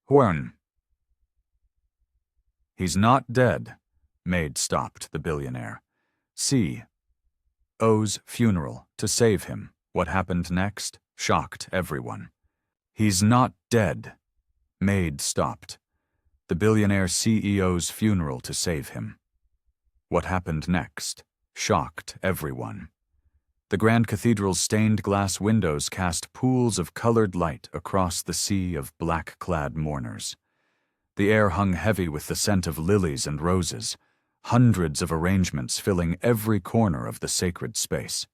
Huern. He's not dead, Maid stopped the billionaire. C.O.'s funeral to save him. What happened next shocked everyone. He's not dead, Maid stopped. The billionaire CEO's funeral to save him. What happened next shocked everyone. The Grand Cathedral's stained glass windows cast pools of colored light across the sea of black-clad mourners. The air hung heavy with the scent of lilies and roses, hundreds of arrangements filling every corner of the sacred space.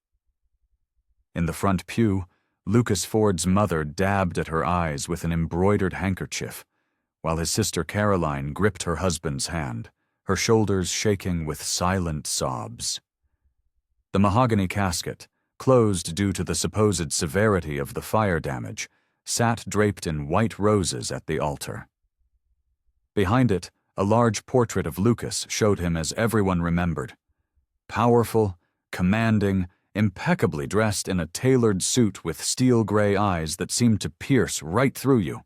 In the front pew, Lucas Ford's mother dabbed at her eyes with an embroidered handkerchief, while his sister Caroline gripped her husband's hand, her shoulders shaking with silent sobs. The mahogany casket, closed due to the supposed severity of the fire damage, sat draped in white roses at the altar. Behind it, a large portrait of Lucas showed him as everyone remembered. Powerful, commanding, impeccably dressed in a tailored suit with steel-gray eyes that seemed to pierce right through you.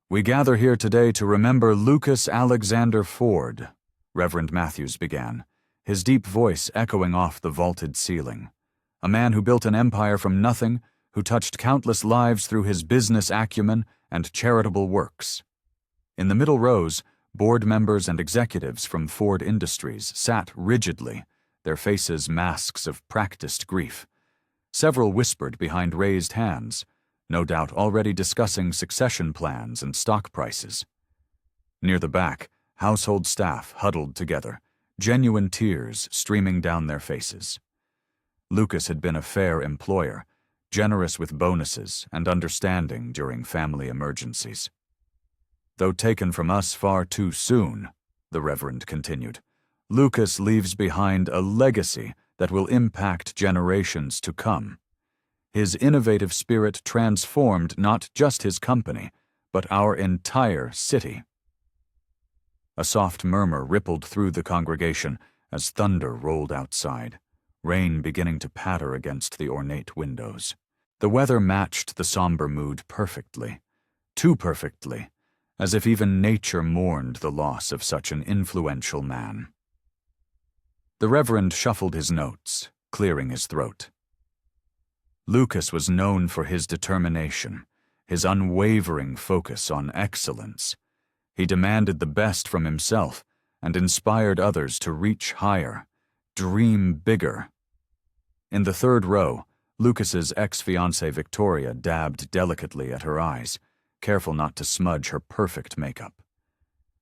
"We gather here today to remember Lucas Alexander Ford," Reverend Matthews began, his deep voice echoing off the vaulted ceiling. "A man who built an empire from nothing, who touched countless lives through his business acumen and charitable works." In the middle rows, board members and executives from Ford Industries sat rigidly, their faces masks of practiced grief. Several whispered behind raised hands, no doubt already discussing succession plans and stock prices. Near the back, household staff huddled together, genuine tears streaming down their faces. Lucas had been a fair employer, generous with bonuses and understanding during family emergencies. "Though taken from us far too soon," the Reverend continued, "Lucas leaves behind a legacy that will impact generations to come. His innovative spirit transformed not just his company, but our entire city." A soft murmur rippled through the congregation as thunder rolled outside, rain beginning to patter against the ornate windows. The weather matched the somber mood perfectly, too perfectly, as if even nature mourned the loss of such an influential man. The Reverend shuffled his notes, clearing his throat. Lucas was known for his determination, his unwavering focus on excellence. He demanded the best from himself and inspired others to reach higher, dream bigger. In the third row, Lucas's ex-fiancée Victoria dabbed delicately at her eyes, careful not to smudge her perfect makeup.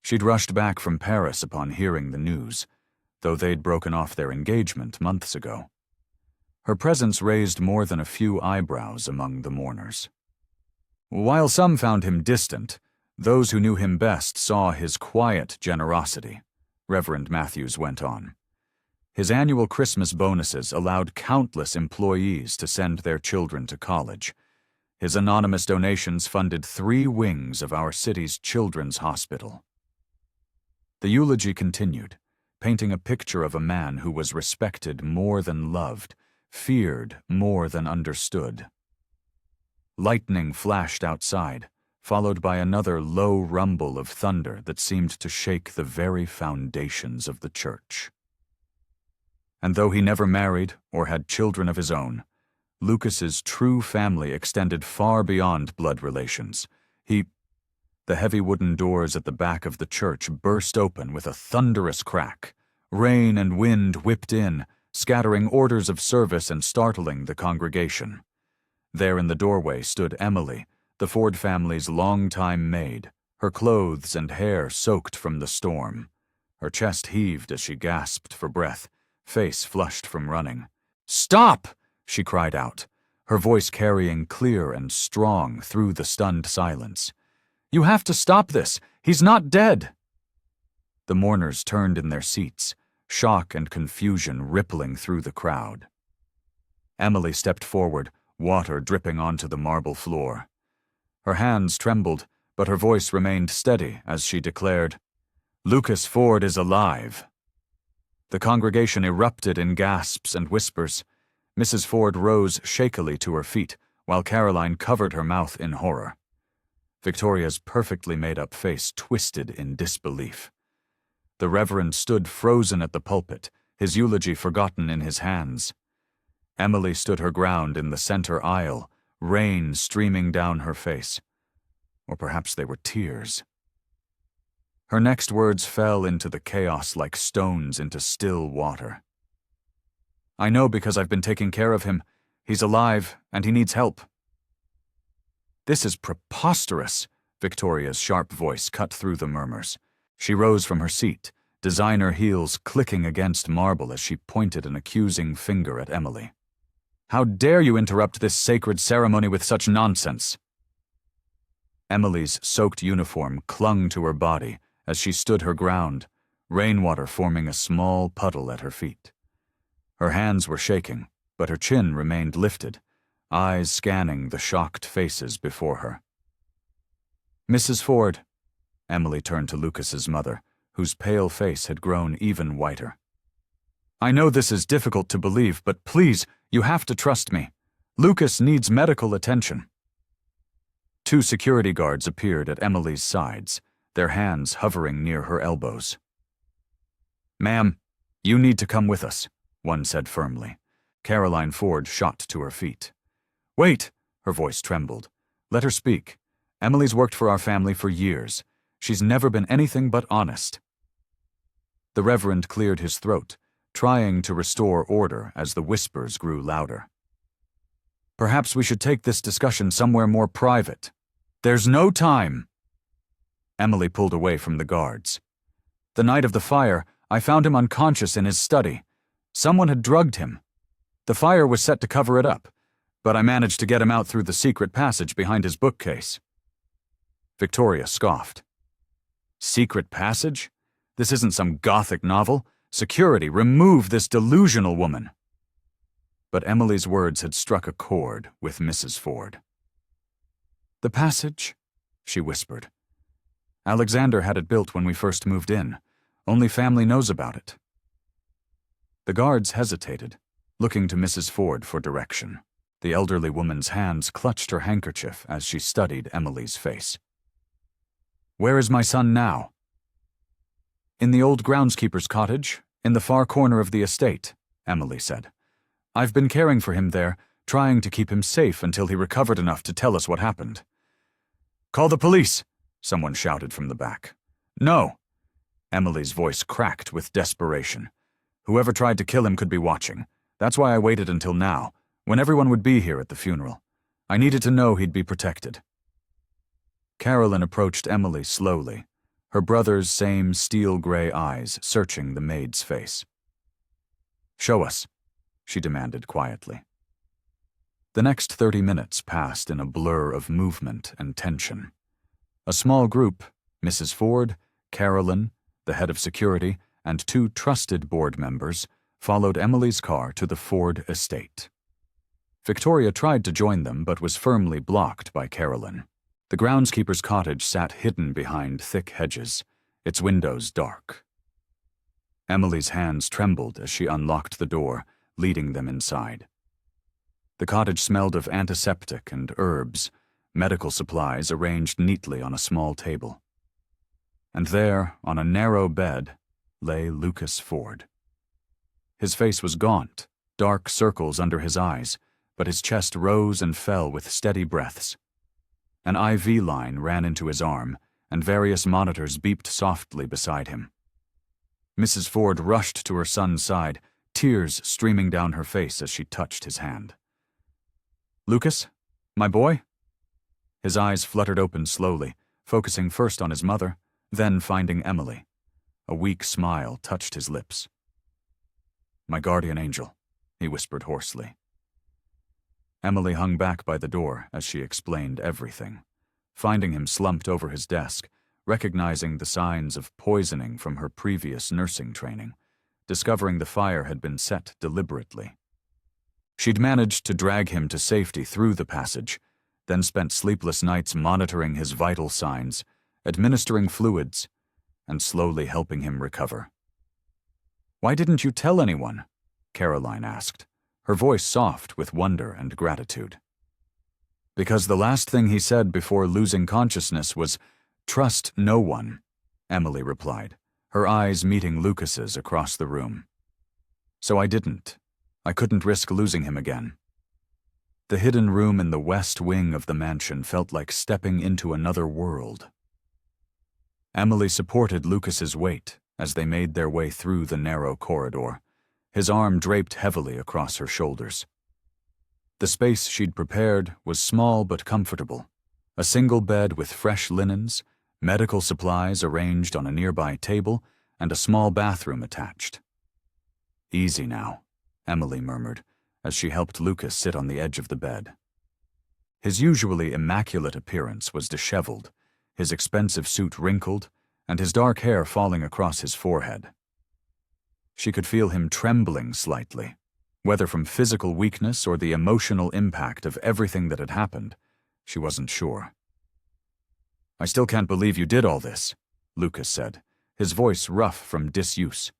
She'd rushed back from Paris upon hearing the news, though they'd broken off their engagement months ago. Her presence raised more than a few eyebrows among the mourners. While some found him distant, those who knew him best saw his quiet generosity, Reverend Matthews went on. His annual Christmas bonuses allowed countless employees to send their children to college. His anonymous donations funded 3 wings of our city's children's hospital. The eulogy continued, painting a picture of a man who was respected more than loved, feared more than understood. Lightning flashed outside, followed by another low rumble of thunder that seemed to shake the very foundations of the church. And though he never married or had children of his own, Lucas's true family extended far beyond blood relations. The heavy wooden doors at the back of the church burst open with a thunderous crack. Rain and wind whipped in, scattering orders of service and startling the congregation. There in the doorway stood Emily, the Ford family's longtime maid, her clothes and hair soaked from the storm. Her chest heaved as she gasped for breath, face flushed from running. "Stop!" she cried out, her voice carrying clear and strong through the stunned silence. "You have to stop this! He's not dead!" The mourners turned in their seats, shock and confusion rippling through the crowd. Emily stepped forward, water dripping onto the marble floor. Her hands trembled, but her voice remained steady as she declared, "Lucas Ford is alive." The congregation erupted in gasps and whispers. Mrs. Ford rose shakily to her feet, while Caroline covered her mouth in horror. Victoria's perfectly made-up face twisted in disbelief. The Reverend stood frozen at the pulpit, his eulogy forgotten in his hands. Emily stood her ground in the center aisle, rain streaming down her face. Or perhaps they were tears. Her next words fell into the chaos like stones into still water. "I know because I've been taking care of him. He's alive, and he needs help." "This is preposterous," Victoria's sharp voice cut through the murmurs. She rose from her seat, designer heels clicking against marble as she pointed an accusing finger at Emily. "How dare you interrupt this sacred ceremony with such nonsense?" Emily's soaked uniform clung to her body as she stood her ground, rainwater forming a small puddle at her feet. Her hands were shaking, but her chin remained lifted, eyes scanning the shocked faces before her. "Mrs. Ford," Emily turned to Lucas's mother, whose pale face had grown even whiter. "I know this is difficult to believe, but please, you have to trust me. Lucas needs medical attention." Two security guards appeared at Emily's sides, their hands hovering near her elbows. "Ma'am, you need to come with us," one said firmly. Caroline Ford shot to her feet. "Wait!" Her voice trembled. "Let her speak. Emily's worked for our family for years. She's never been anything but honest." The Reverend cleared his throat, trying to restore order as the whispers grew louder. "Perhaps we should take this discussion somewhere more private." "There's no time!" Emily pulled away from the guards. "The night of the fire, I found him unconscious in his study. Someone had drugged him. The fire was set to cover it up, but I managed to get him out through the secret passage behind his bookcase." Victoria scoffed. "Secret passage? This isn't some gothic novel. Security, remove this delusional woman." But Emily's words had struck a chord with Mrs. Ford. "The passage?" she whispered. "Alexander had it built when we first moved in. Only family knows about it." The guards hesitated, looking to Mrs. Ford for direction. The elderly woman's hands clutched her handkerchief as she studied Emily's face. "Where is my son now?" "In the old groundskeeper's cottage, in the far corner of the estate," Emily said. "I've been caring for him there, trying to keep him safe until he recovered enough to tell us what happened." "Call the police!" someone shouted from the back. "No!" Emily's voice cracked with desperation. "Whoever tried to kill him could be watching. That's why I waited until now, when everyone would be here at the funeral. I needed to know he'd be protected." Carolyn approached Emily slowly, her brother's same steel-gray eyes searching the maid's face. "Show us," she demanded quietly. The next 30 minutes passed in a blur of movement and tension. A small group, Mrs. Ford, Carolyn, the head of security, and 2 trusted board members, followed Emily's car to the Ford estate. Victoria tried to join them but was firmly blocked by Carolyn. The groundskeeper's cottage sat hidden behind thick hedges, its windows dark. Emily's hands trembled as she unlocked the door, leading them inside. The cottage smelled of antiseptic and herbs, medical supplies arranged neatly on a small table. And there, on a narrow bed, lay Lucas Ford. His face was gaunt, dark circles under his eyes, but his chest rose and fell with steady breaths. An IV line ran into his arm, and various monitors beeped softly beside him. Mrs. Ford rushed to her son's side, tears streaming down her face as she touched his hand. "Lucas? My boy?" His eyes fluttered open slowly, focusing first on his mother, then finding Emily. A weak smile touched his lips. "My guardian angel," he whispered hoarsely. Emily hung back by the door as she explained everything, finding him slumped over his desk, recognizing the signs of poisoning from her previous nursing training, discovering the fire had been set deliberately. She'd managed to drag him to safety through the passage, then spent sleepless nights monitoring his vital signs, administering fluids, and slowly helping him recover. "Why didn't you tell anyone?" Caroline asked, her voice soft with wonder and gratitude. Because the last thing he said before losing consciousness was, "Trust no one," Emily replied, her eyes meeting Lucas's across the room. So I didn't. I couldn't risk losing him again. The hidden room in the west wing of the mansion felt like stepping into another world. Emily supported Lucas's weight as they made their way through the narrow corridor, his arm draped heavily across her shoulders. The space she'd prepared was small but comfortable, a single bed with fresh linens, medical supplies arranged on a nearby table, and a small bathroom attached. "Easy now," Emily murmured, as she helped Lucas sit on the edge of the bed. His usually immaculate appearance was disheveled, his expensive suit wrinkled, and his dark hair falling across his forehead. She could feel him trembling slightly, whether from physical weakness or the emotional impact of everything that had happened, she wasn't sure. "I still can't believe you did all this," Lucas said, his voice rough from disuse.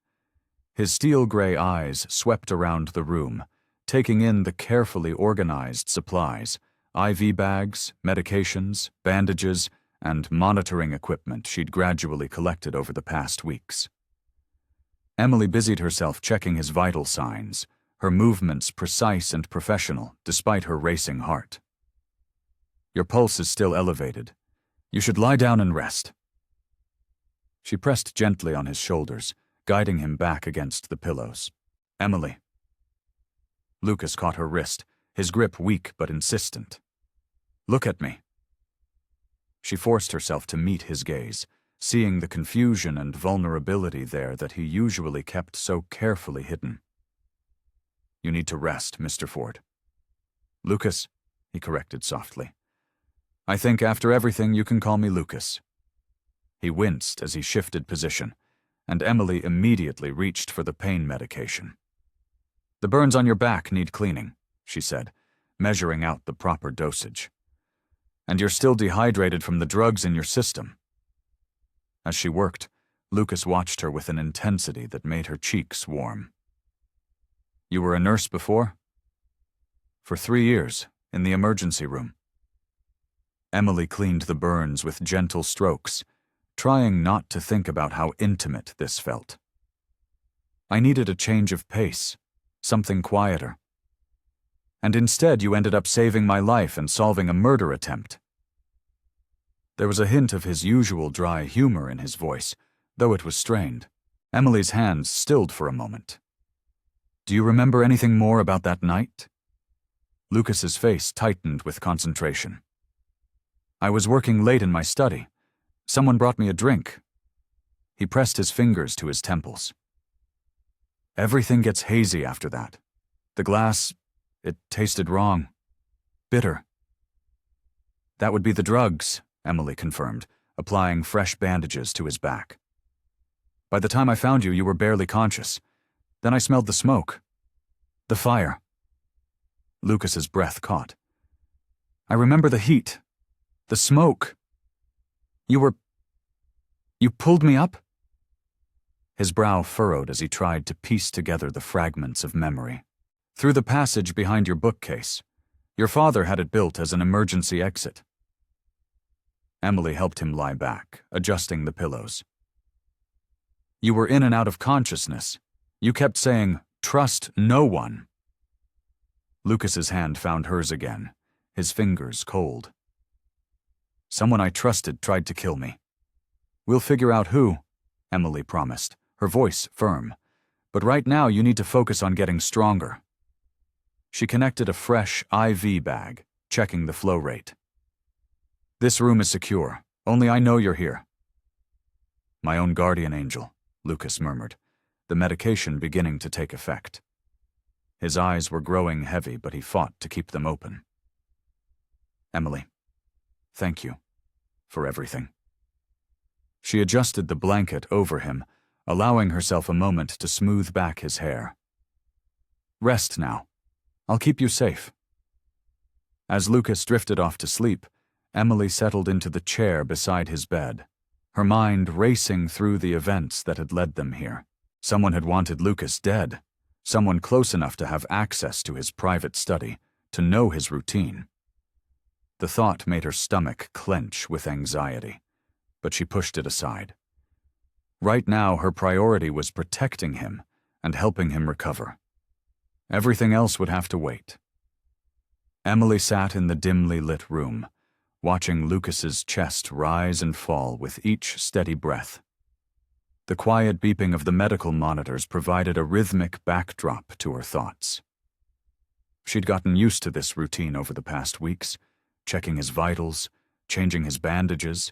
His steel-gray eyes swept around the room, taking in the carefully organized supplies, IV bags, medications, bandages, and monitoring equipment she'd gradually collected over the past weeks. Emily busied herself checking his vital signs, her movements precise and professional despite her racing heart. "Your pulse is still elevated. You should lie down and rest." She pressed gently on his shoulders, guiding him back against the pillows. "Emily." Lucas caught her wrist, his grip weak but insistent. "Look at me." She forced herself to meet his gaze, seeing the confusion and vulnerability there that he usually kept so carefully hidden. "You need to rest, Mr. Ford." "Lucas," he corrected softly. "I think after everything you can call me Lucas." He winced as he shifted position, and Emily immediately reached for the pain medication. "The burns on your back need cleaning," she said, measuring out the proper dosage. "And you're still dehydrated from the drugs in your system." As she worked, Lucas watched her with an intensity that made her cheeks warm. "You were a nurse before?" "For 3 years, in the emergency room." Emily cleaned the burns with gentle strokes, trying not to think about how intimate this felt. "I needed a change of pace, something quieter. And instead you ended up saving my life and solving a murder attempt." There was a hint of his usual dry humor in his voice, though it was strained. Emily's hands stilled for a moment. "Do you remember anything more about that night?" Lucas's face tightened with concentration. "I was working late in my study. Someone brought me a drink." He pressed his fingers to his temples. "Everything gets hazy after that. The glass, it tasted wrong. Bitter." "That would be the drugs," Emily confirmed, applying fresh bandages to his back. "By the time I found you, you were barely conscious. Then I smelled the smoke. The fire." Lucas's breath caught. "I remember the heat. The smoke. You pulled me up?" His brow furrowed as he tried to piece together the fragments of memory. "Through the passage behind your bookcase. Your father had it built as an emergency exit." Emily helped him lie back, adjusting the pillows. "You were in and out of consciousness. You kept saying, 'Trust no one.'" Lucas's hand found hers again, his fingers cold. "Someone I trusted tried to kill me. We'll figure out who," Emily promised, her voice firm. "But right now you need to focus on getting stronger." She connected a fresh IV bag, checking the flow rate. "This room is secure. Only I know you're here." "My own guardian angel," Lucas murmured, the medication beginning to take effect. His eyes were growing heavy, but he fought to keep them open. "Emily, thank you for everything." She adjusted the blanket over him, allowing herself a moment to smooth back his hair. "Rest now. I'll keep you safe." As Lucas drifted off to sleep, Emily settled into the chair beside his bed, her mind racing through the events that had led them here. Someone had wanted Lucas dead, someone close enough to have access to his private study, to know his routine. The thought made her stomach clench with anxiety, but she pushed it aside. Right now, her priority was protecting him and helping him recover. Everything else would have to wait. Emily sat in the dimly lit room, watching Lucas's chest rise and fall with each steady breath. The quiet beeping of the medical monitors provided a rhythmic backdrop to her thoughts. She'd gotten used to this routine over the past weeks, checking his vitals, changing his bandages,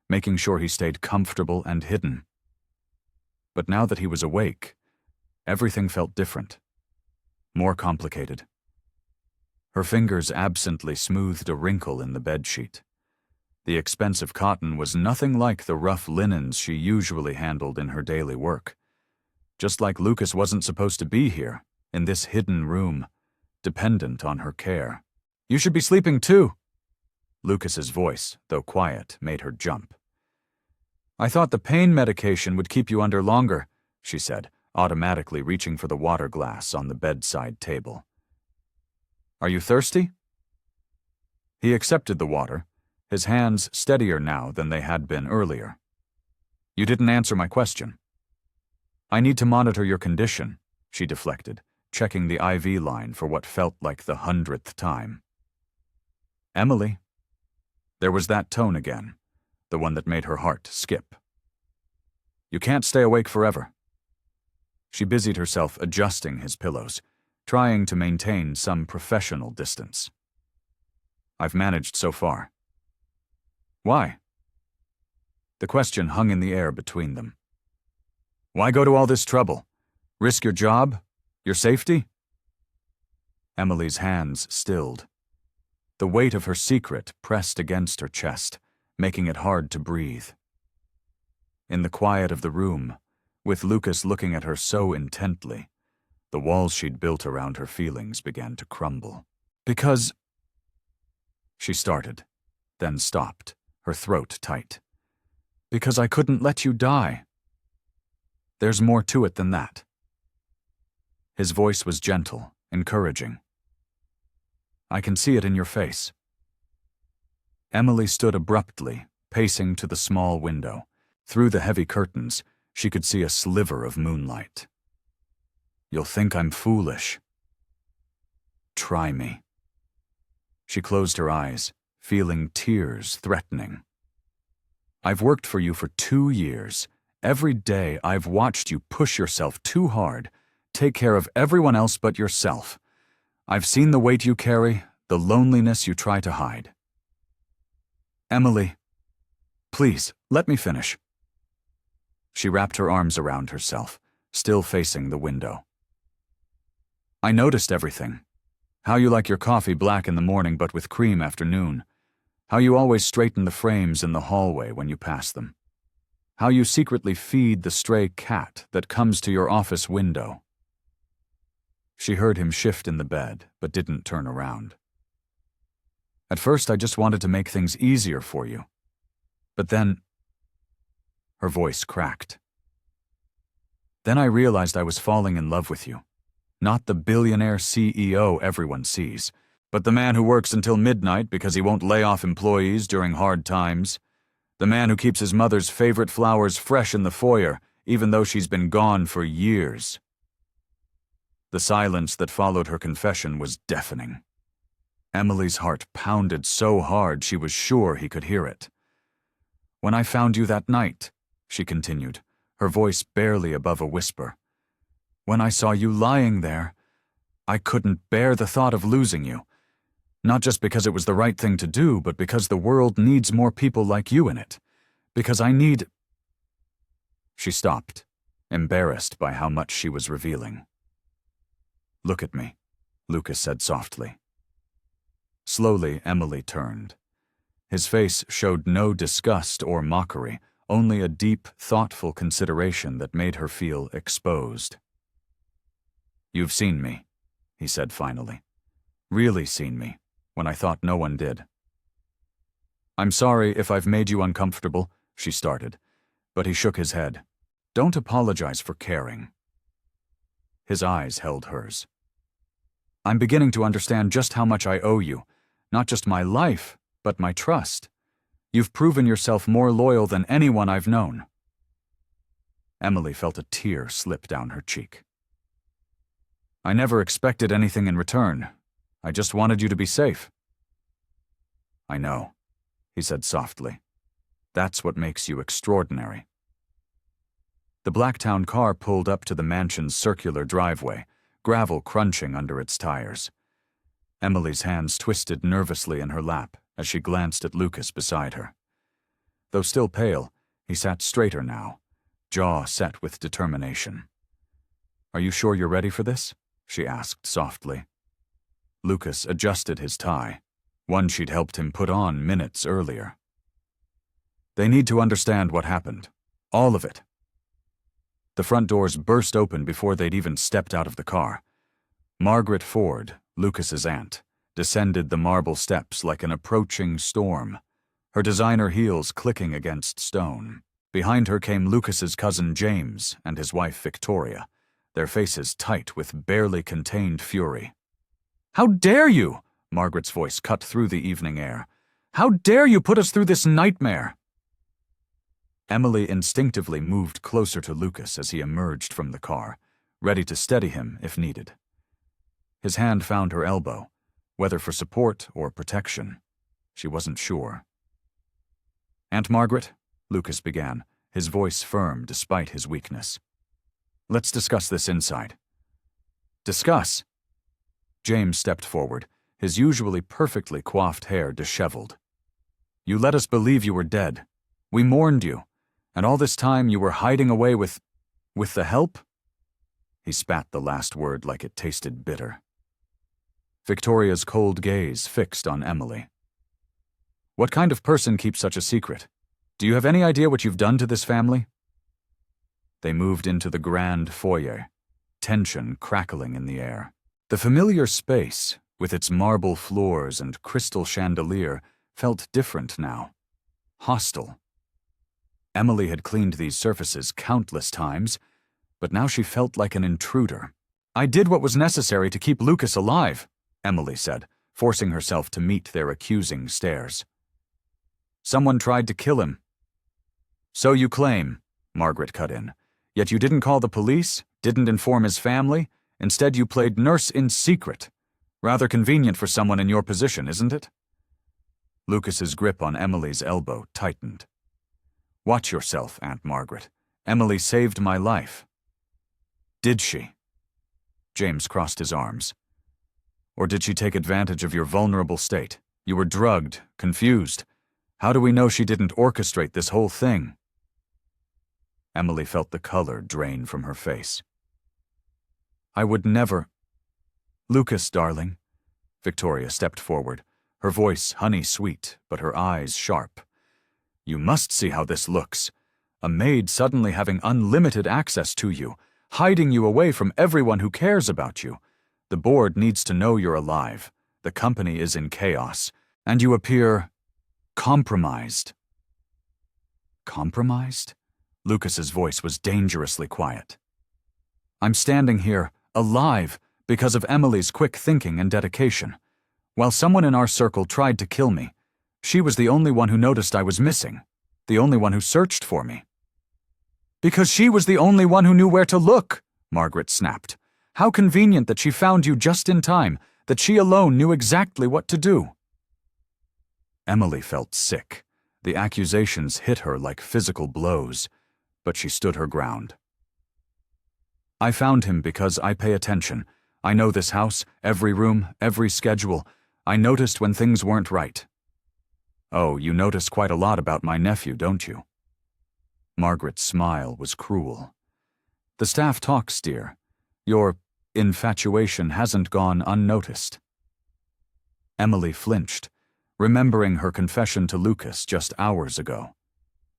making sure he stayed comfortable and hidden. But now that he was awake, everything felt different, more complicated. Her fingers absently smoothed a wrinkle in the bedsheet. The expensive cotton was nothing like the rough linens she usually handled in her daily work. Just like Lucas wasn't supposed to be here, in this hidden room, dependent on her care. "You should be sleeping too." Lucas's voice, though quiet, made her jump. "I thought the pain medication would keep you under longer," she said, automatically reaching for the water glass on the bedside table. "Are you thirsty?" He accepted the water, his hands steadier now than they had been earlier. "You didn't answer my question." "I need to monitor your condition," she deflected, checking the IV line for what felt like the 100th time. "Emily." There was that tone again, the one that made her heart skip. "You can't stay awake forever." She busied herself adjusting his pillows, trying to maintain some professional distance. "I've managed so far." "Why?" The question hung in the air between them. "Why go to all this trouble? Risk your job? Your safety?" Emily's hands stilled. The weight of her secret pressed against her chest, making it hard to breathe. In the quiet of the room, with Lucas looking at her so intently, the walls she'd built around her feelings began to crumble. "Because—" She started, then stopped, her throat tight. "Because I couldn't let you die. There's more to it than that." His voice was gentle, encouraging. "I can see it in your face." Emily stood abruptly, pacing to the small window. Through the heavy curtains, she could see a sliver of moonlight. "You'll think I'm foolish." "Try me." She closed her eyes, feeling tears threatening. "I've worked for you for 2 years. Every day I've watched you push yourself too hard, take care of everyone else but yourself. I've seen the weight you carry, the loneliness you try to hide." "Emily, please, let me finish." She wrapped her arms around herself, still facing the window. "I noticed everything. How you like your coffee black in the morning but with cream after noon. How you always straighten the frames in the hallway when you pass them. How you secretly feed the stray cat that comes to your office window." She heard him shift in the bed, but didn't turn around. "At first I just wanted to make things easier for you. But then—" Her voice cracked. "Then I realized I was falling in love with you. Not the billionaire CEO everyone sees, but the man who works until midnight because he won't lay off employees during hard times. The man who keeps his mother's favorite flowers fresh in the foyer, even though she's been gone for years." The silence that followed her confession was deafening. Emily's heart pounded so hard she was sure he could hear it. "When I found you that night," she continued, her voice barely above a whisper, "when I saw you lying there, I couldn't bear the thought of losing you. Not just because it was the right thing to do, but because the world needs more people like you in it. Because I need—" She stopped, embarrassed by how much she was revealing. "Look at me," Lucas said softly. Slowly, Emily turned. His face showed no disgust or mockery, only a deep, thoughtful consideration that made her feel exposed. "You've seen me," he said finally. "Really seen me, when I thought no one did." "I'm sorry if I've made you uncomfortable," she started, but he shook his head. "Don't apologize for caring." His eyes held hers. "I'm beginning to understand just how much I owe you, not just my life, But my trust. You've proven yourself more loyal than anyone I've known. Emily felt a tear slip down her cheek. I never expected anything in return. I just wanted you to be safe. I know, he said softly. That's what makes you extraordinary. The Blacktown car pulled up to the mansion's circular driveway, gravel crunching under its tires. Emily's hands twisted nervously in her lap as she glanced at Lucas beside her. Though still pale, he sat straighter now, jaw set with determination. Are you sure you're ready for this? She asked softly. Lucas adjusted his tie, one she'd helped him put on minutes earlier. They need to understand what happened. All of it. The front doors burst open before they'd even stepped out of the car. Margaret Ford, Lucas's aunt, descended the marble steps like an approaching storm, her designer heels clicking against stone. Behind her came Lucas's cousin James and his wife Victoria, their faces tight with barely contained fury. How dare you! Margaret's voice cut through the evening air. How dare you put us through this nightmare! Emily instinctively moved closer to Lucas as he emerged from the car, ready to steady him if needed. His hand found her elbow, whether for support or protection. She wasn't sure. Aunt Margaret, Lucas began, his voice firm despite his weakness. Let's discuss this inside. Discuss? James stepped forward, his usually perfectly coiffed hair disheveled. You let us believe you were dead. We mourned you. And all this time you were hiding away with the help? He spat the last word like it tasted bitter. Victoria's cold gaze fixed on Emily. What kind of person keeps such a secret? Do you have any idea what you've done to this family? They moved into the grand foyer, tension crackling in the air. The familiar space, with its marble floors and crystal chandelier, felt different now. Hostile. Emily had cleaned these surfaces countless times, but now she felt like an intruder. I did what was necessary to keep Lucas alive, Emily said, forcing herself to meet their accusing stares. Someone tried to kill him. So you claim, Margaret cut in. Yet you didn't call the police, didn't inform his family, instead you played nurse in secret. Rather convenient for someone in your position, isn't it? Lucas's grip on Emily's elbow tightened. Watch yourself, Aunt Margaret. Emily saved my life. Did she? James crossed his arms. Or did she take advantage of your vulnerable state? You were drugged, confused. How do we know she didn't orchestrate this whole thing? Emily felt the color drain from her face. I would never... Lucas, darling. Victoria stepped forward, her voice honey-sweet, but her eyes sharp. You must see how this looks. A maid suddenly having unlimited access to you, hiding you away from everyone who cares about you. The board needs to know you're alive. The company is in chaos, and you appear compromised. Compromised? Lucas's voice was dangerously quiet. I'm standing here, alive, because of Emily's quick thinking and dedication. While someone in our circle tried to kill me, she was the only one who noticed I was missing, the only one who searched for me. Because she was the only one who knew where to look, Margaret snapped. How convenient that she found you just in time, that she alone knew exactly what to do. Emily felt sick. The accusations hit her like physical blows, but she stood her ground. I found him because I pay attention. I know this house, every room, every schedule. I noticed when things weren't right. Oh, you notice quite a lot about my nephew, don't you? Margaret's smile was cruel. The staff talks, dear. Your infatuation hasn't gone unnoticed. Emily flinched, remembering her confession to Lucas just hours ago.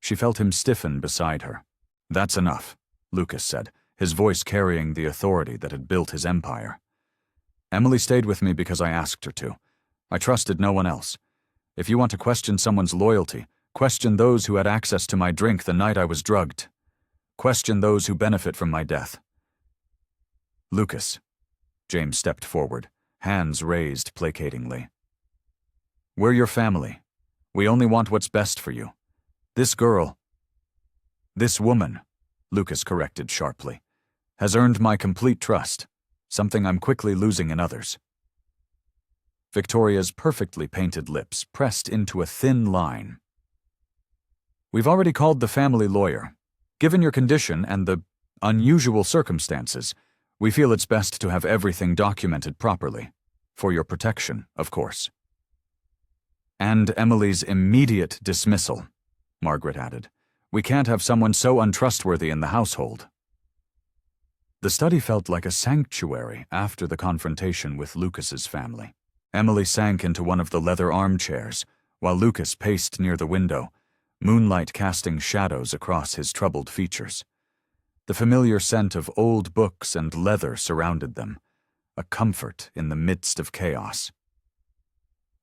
She felt him stiffen beside her. That's enough, Lucas said, his voice carrying the authority that had built his empire. Emily stayed with me because I asked her to. I trusted no one else. If you want to question someone's loyalty, question those who had access to my drink the night I was drugged. Question those who benefit from my death. Lucas. James stepped forward, hands raised placatingly. We're your family. We only want what's best for you. This woman, Lucas corrected sharply, has earned my complete trust, something I'm quickly losing in others. Victoria's perfectly painted lips pressed into a thin line. We've already called the family lawyer. Given your condition and the unusual circumstances, we feel it's best to have everything documented properly. For your protection, of course. And Emily's immediate dismissal, Margaret added. We can't have someone so untrustworthy in the household. The study felt like a sanctuary after the confrontation with Lucas's family. Emily sank into one of the leather armchairs, while Lucas paced near the window, moonlight casting shadows across his troubled features. The familiar scent of old books and leather surrounded them, a comfort in the midst of chaos.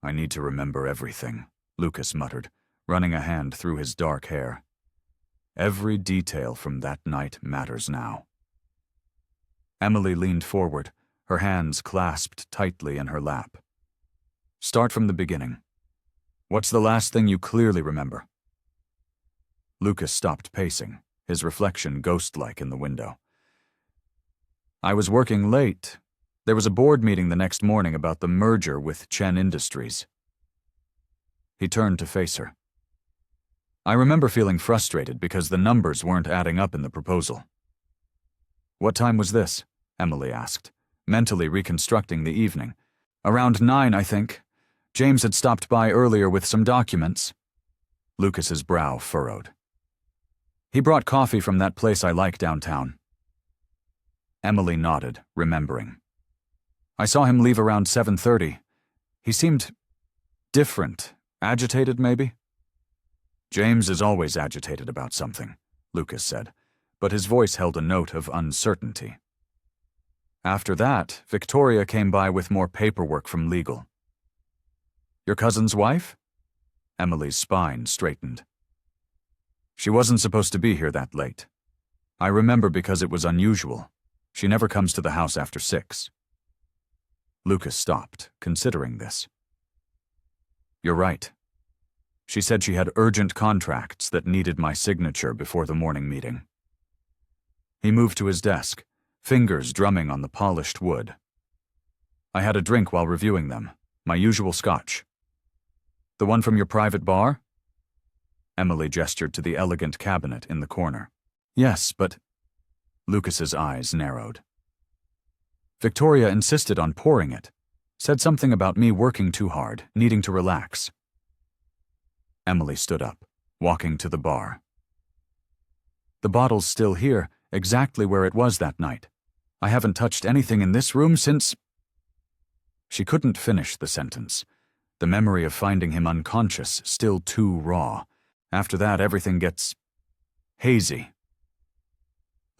I need to remember everything, Lucas muttered, running a hand through his dark hair. Every detail from that night matters now. Emily leaned forward, her hands clasped tightly in her lap. Start from the beginning. What's the last thing you clearly remember? Lucas stopped pacing, his reflection ghost-like in the window. I was working late. There was a board meeting the next morning about the merger with Chen Industries. He turned to face her. I remember feeling frustrated because the numbers weren't adding up in the proposal. What time was this? Emily asked, mentally reconstructing the evening. Around 9, I think. James had stopped by earlier with some documents. Lucas's brow furrowed. He brought coffee from that place I like downtown. Emily nodded, remembering. I saw him leave around 7:30. He seemed different, agitated maybe? James is always agitated about something, Lucas said, but his voice held a note of uncertainty. After that, Victoria came by with more paperwork from legal. Your cousin's wife? Emily's spine straightened. She wasn't supposed to be here that late. I remember because it was unusual. She never comes to the house after 6. Lucas stopped, considering this. You're right. She said she had urgent contracts that needed my signature before the morning meeting. He moved to his desk, fingers drumming on the polished wood. I had a drink while reviewing them, my usual scotch. The one from your private bar? Emily gestured to the elegant cabinet in the corner. Yes, but... Lucas's eyes narrowed. Victoria insisted on pouring it, said something about me working too hard, needing to relax. Emily stood up, walking to the bar. The bottle's still here, exactly where it was that night. I haven't touched anything in this room since... She couldn't finish the sentence. The memory of finding him unconscious still too raw. After that, everything gets... hazy.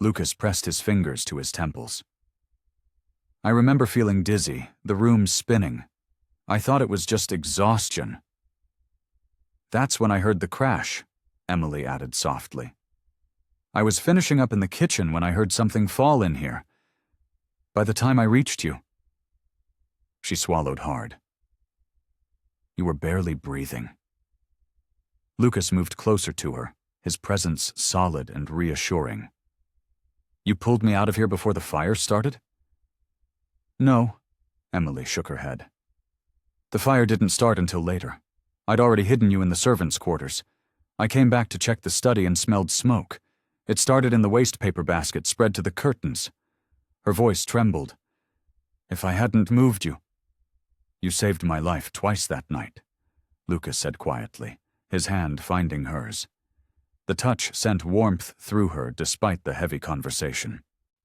Lucas pressed his fingers to his temples. I remember feeling dizzy, the room spinning. I thought it was just exhaustion. That's when I heard the crash, Emily added softly. I was finishing up in the kitchen when I heard something fall in here. By the time I reached you... She swallowed hard. You were barely breathing. Lucas moved closer to her, his presence solid and reassuring. You pulled me out of here before the fire started? No, Emily shook her head. The fire didn't start until later. I'd already hidden you in the servants' quarters. I came back to check the study and smelled smoke. It started in the waste paper basket spread to the curtains. Her voice trembled. If I hadn't moved you... You saved my life twice that night, Lucas said quietly, his hand finding hers. The touch sent warmth through her despite the heavy conversation.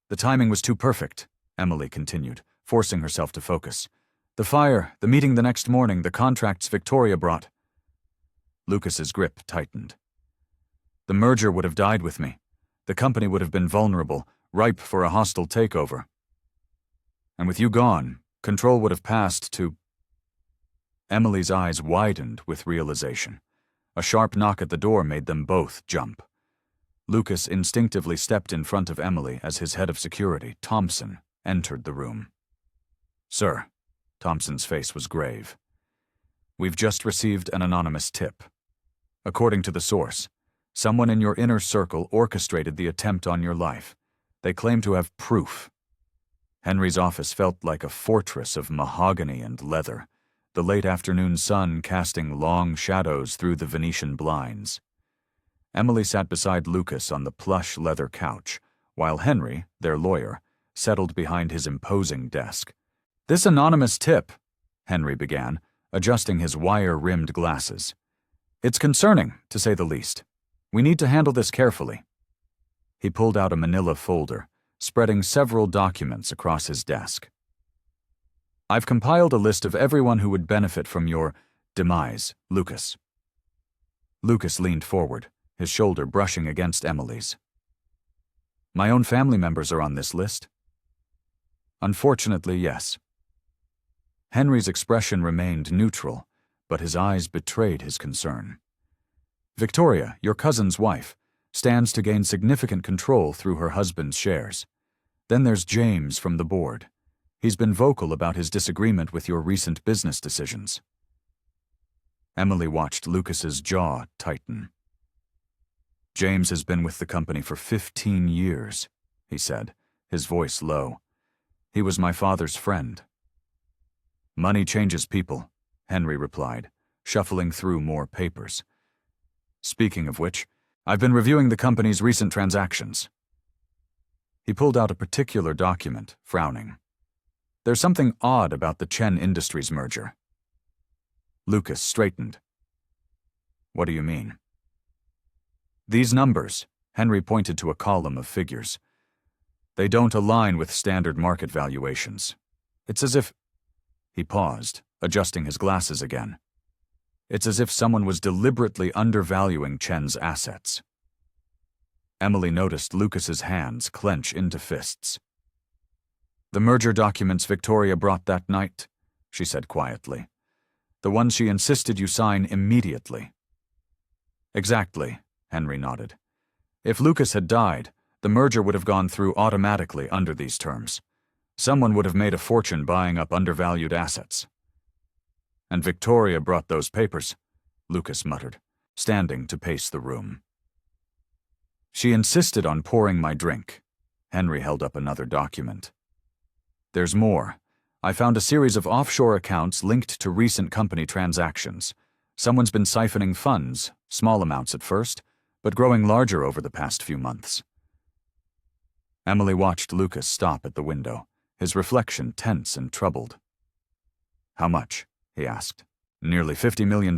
The timing was too perfect, Emily continued, forcing herself to focus. The fire, the meeting the next morning, the contracts Victoria brought. Lucas's grip tightened. The merger would have died with me. The company would have been vulnerable, ripe for a hostile takeover. And with you gone, control would have passed to... Emily's eyes widened with realization. A sharp knock at the door made them both jump. Lucas instinctively stepped in front of Emily as his head of security, Thompson, entered the room. Sir, Thompson's face was grave. We've just received an anonymous tip. According to the source, someone in your inner circle orchestrated the attempt on your life. They claim to have proof. Henry's office felt like a fortress of mahogany and leather, the late afternoon sun casting long shadows through the Venetian blinds. Emily sat beside Lucas on the plush leather couch, while Henry, their lawyer, settled behind his imposing desk. "This anonymous tip," Henry began, adjusting his wire-rimmed glasses. "It's concerning, to say the least. We need to handle this carefully." He pulled out a manila folder, spreading several documents across his desk. "I've compiled a list of everyone who would benefit from your demise, Lucas." Lucas leaned forward, his shoulder brushing against Emily's. "My own family members are on this list?" "Unfortunately, yes." Henry's expression remained neutral, but his eyes betrayed his concern. "Victoria, your cousin's wife, stands to gain significant control through her husband's shares. Then there's James from the board. He's been vocal about his disagreement with your recent business decisions." Emily watched Lucas's jaw tighten. "James has been with the company for 15 years, he said, his voice low. "He was my father's friend." "Money changes people," Henry replied, shuffling through more papers. "Speaking of which, I've been reviewing the company's recent transactions." He pulled out a particular document, frowning. "There's something odd about the Chen Industries merger." Lucas straightened. "What do you mean?" "These numbers," Henry pointed to a column of figures. "They don't align with standard market valuations. It's as if—" He paused, adjusting his glasses again. "It's as if someone was deliberately undervaluing Chen's assets." Emily noticed Lucas's hands clench into fists. "The merger documents Victoria brought that night," she said quietly. "The ones she insisted you sign immediately." "Exactly," Henry nodded. "If Lucas had died, the merger would have gone through automatically under these terms. Someone would have made a fortune buying up undervalued assets." "And Victoria brought those papers," Lucas muttered, standing to pace the room. "She insisted on pouring my drink." Henry held up another document. "There's more. I found a series of offshore accounts linked to recent company transactions. Someone's been siphoning funds, small amounts at first, but growing larger over the past few months." Emily watched Lucas stop at the window, his reflection tense and troubled. "How much?" he asked. "Nearly $50 million,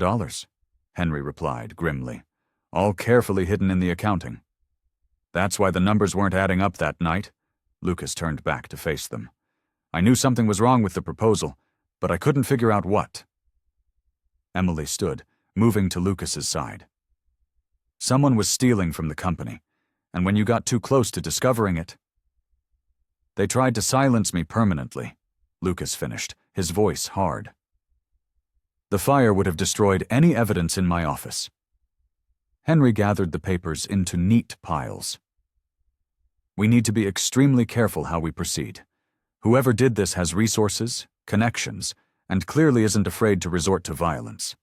Henry replied grimly, "all carefully hidden in the accounting." "That's why the numbers weren't adding up that night." Lucas turned back to face them. "I knew something was wrong with the proposal, but I couldn't figure out what." Emily stood, moving to Lucas's side. "Someone was stealing from the company, and when you got too close to discovering it—" "They tried to silence me permanently," Lucas finished, his voice hard. "The fire would have destroyed any evidence in my office." Henry gathered the papers into neat piles. "We need to be extremely careful how we proceed. Whoever did this has resources, connections, and clearly isn't afraid to resort to violence."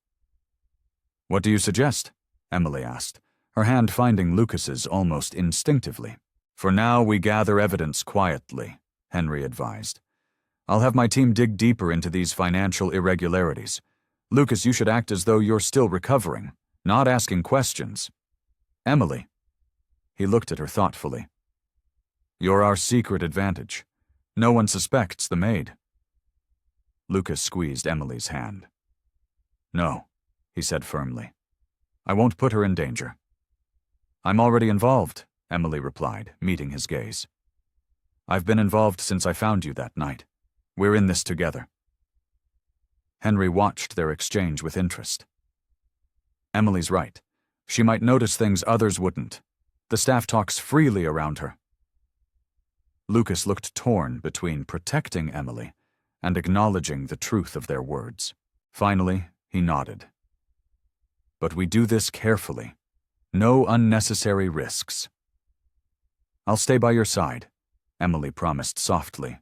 "What do you suggest?" Emily asked, her hand finding Lucas's almost instinctively. "For now, we gather evidence quietly," Henry advised. "I'll have my team dig deeper into these financial irregularities. Lucas, you should act as though you're still recovering, not asking questions. Emily." He looked at her thoughtfully. "You're our secret advantage. No one suspects the maid." Lucas squeezed Emily's hand. "No," he said firmly. "I won't put her in danger." "I'm already involved," Emily replied, meeting his gaze. "I've been involved since I found you that night. We're in this together." Henry watched their exchange with interest. Emily's right. She might notice things others wouldn't. The staff talks freely around her. Lucas looked torn between protecting Emily and acknowledging the truth of their words. Finally, he nodded. "But we do this carefully. No unnecessary risks." "I'll stay by your side," Emily promised softly.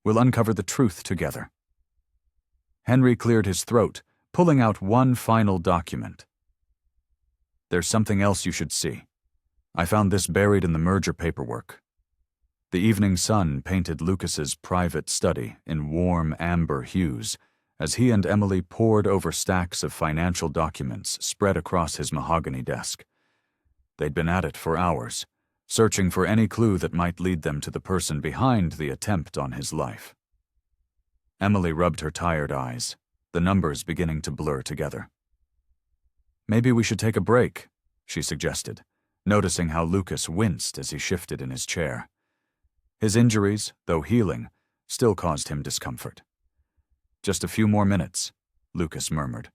"We'll uncover the truth together." Henry cleared his throat, pulling out one final document. "There's something else you should see. I found this buried in the merger paperwork." The evening sun painted Lucas's private study in warm amber hues as he and Emily pored over stacks of financial documents spread across his mahogany desk. They'd been at it for hours, searching for any clue that might lead them to the person behind the attempt on his life. Emily rubbed her tired eyes, the numbers beginning to blur together. "Maybe we should take a break," she suggested, noticing how Lucas winced as he shifted in his chair. His injuries, though healing, still caused him discomfort. "Just a few more minutes," Lucas murmured,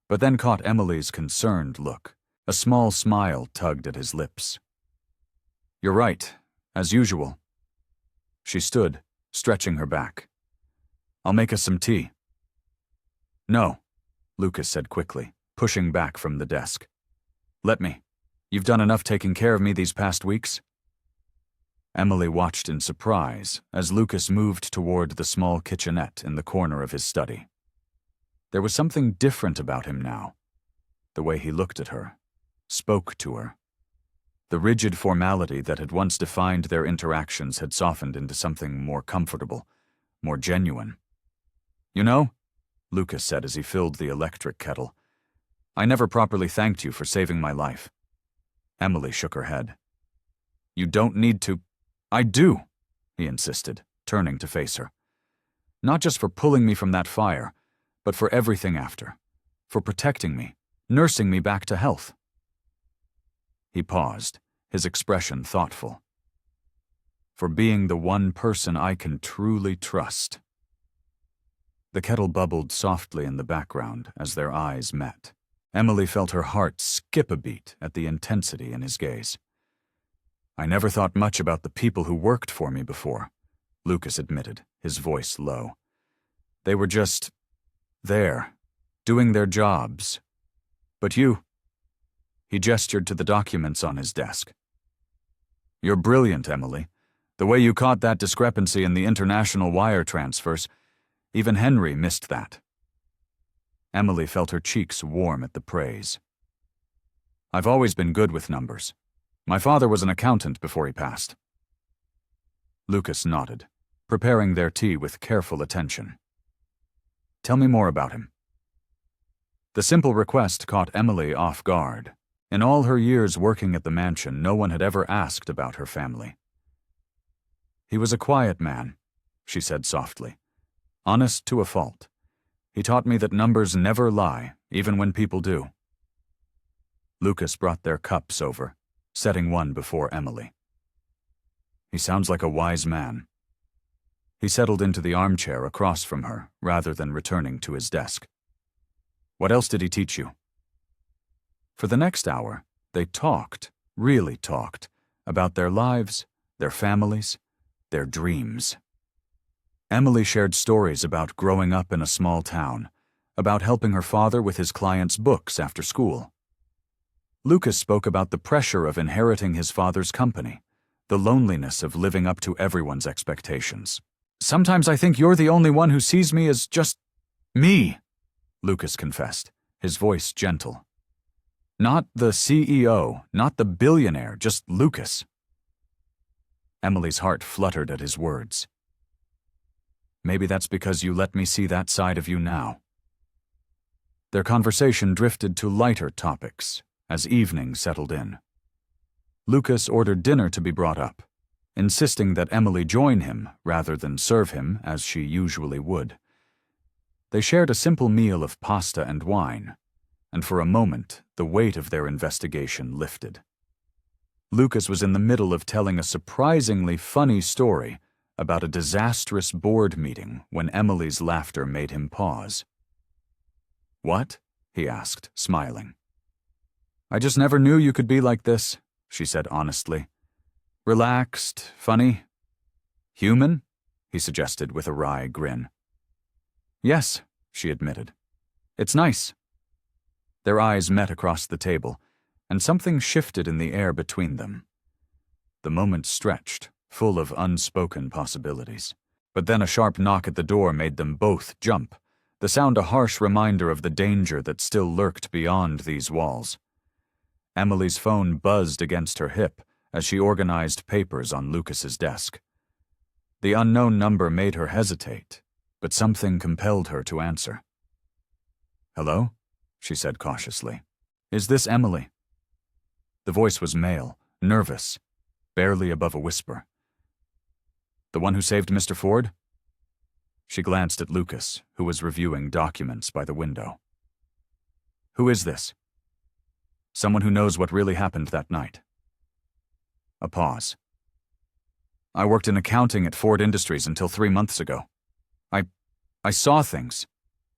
but then caught Emily's concerned look. A small smile tugged at his lips. "You're right, as usual." She stood, stretching her back. "I'll make us some tea." "No," Lucas said quickly, pushing back from the desk. "Let me. You've done enough taking care of me these past weeks." Emily watched in surprise as Lucas moved toward the small kitchenette in the corner of his study. There was something different about him now. The way he looked at her, spoke to her. The rigid formality that had once defined their interactions had softened into something more comfortable, more genuine. "You know," Lucas said as he filled the electric kettle, "I never properly thanked you for saving my life." Emily shook her head. "You don't need to." "I do," he insisted, turning to face her. "Not just for pulling me from that fire, but for everything after. For protecting me, nursing me back to health." He paused, his expression thoughtful. "For being the one person I can truly trust." The kettle bubbled softly in the background as their eyes met. Emily felt her heart skip a beat at the intensity in his gaze. "I never thought much about the people who worked for me before," Lucas admitted, his voice low. "They were just there, doing their jobs. But you—" He gestured to the documents on his desk. "You're brilliant, Emily. The way you caught that discrepancy in the international wire transfers, even Henry missed that." Emily felt her cheeks warm at the praise. "I've always been good with numbers. My father was an accountant before he passed." Lucas nodded, preparing their tea with careful attention. "Tell me more about him." The simple request caught Emily off guard. In all her years working at the mansion, no one had ever asked about her family. "He was a quiet man," she said softly. "Honest to a fault. He taught me that numbers never lie, even when people do." Lucas brought their cups over, setting one before Emily. "He sounds like a wise man." He settled into the armchair across from her, rather than returning to his desk. "What else did he teach you?" For the next hour, they talked, really talked, about their lives, their families, their dreams. Emily shared stories about growing up in a small town, about helping her father with his clients' books after school. Lucas spoke about the pressure of inheriting his father's company, the loneliness of living up to everyone's expectations. "Sometimes I think you're the only one who sees me as just me," Lucas confessed, his voice gentle. "Not the CEO, not the billionaire, just Lucas." Emily's heart fluttered at his words. "Maybe that's because you let me see that side of you now." Their conversation drifted to lighter topics as evening settled in. Lucas ordered dinner to be brought up, insisting that Emily join him rather than serve him as she usually would. They shared a simple meal of pasta and wine, and for a moment the weight of their investigation lifted. Lucas was in the middle of telling a surprisingly funny story about a disastrous board meeting when Emily's laughter made him pause. "What?" he asked, smiling. "I just never knew you could be like this," she said honestly. "Relaxed, funny. Human?" he suggested with a wry grin. "Yes," she admitted. "It's nice." Their eyes met across the table, and something shifted in the air between them. The moment stretched, full of unspoken possibilities. But then a sharp knock at the door made them both jump, the sound a harsh reminder of the danger that still lurked beyond these walls. Emily's phone buzzed against her hip as she organized papers on Lucas's desk. The unknown number made her hesitate, but something compelled her to answer. "Hello?" she said cautiously. "Is this Emily?" The voice was male, nervous, barely above a whisper. "The one who saved Mr. Ford?" She glanced at Lucas, who was reviewing documents by the window. "Who is this?" "Someone who knows what really happened that night." A pause. "I worked in accounting at Ford Industries until 3 months ago. I saw things,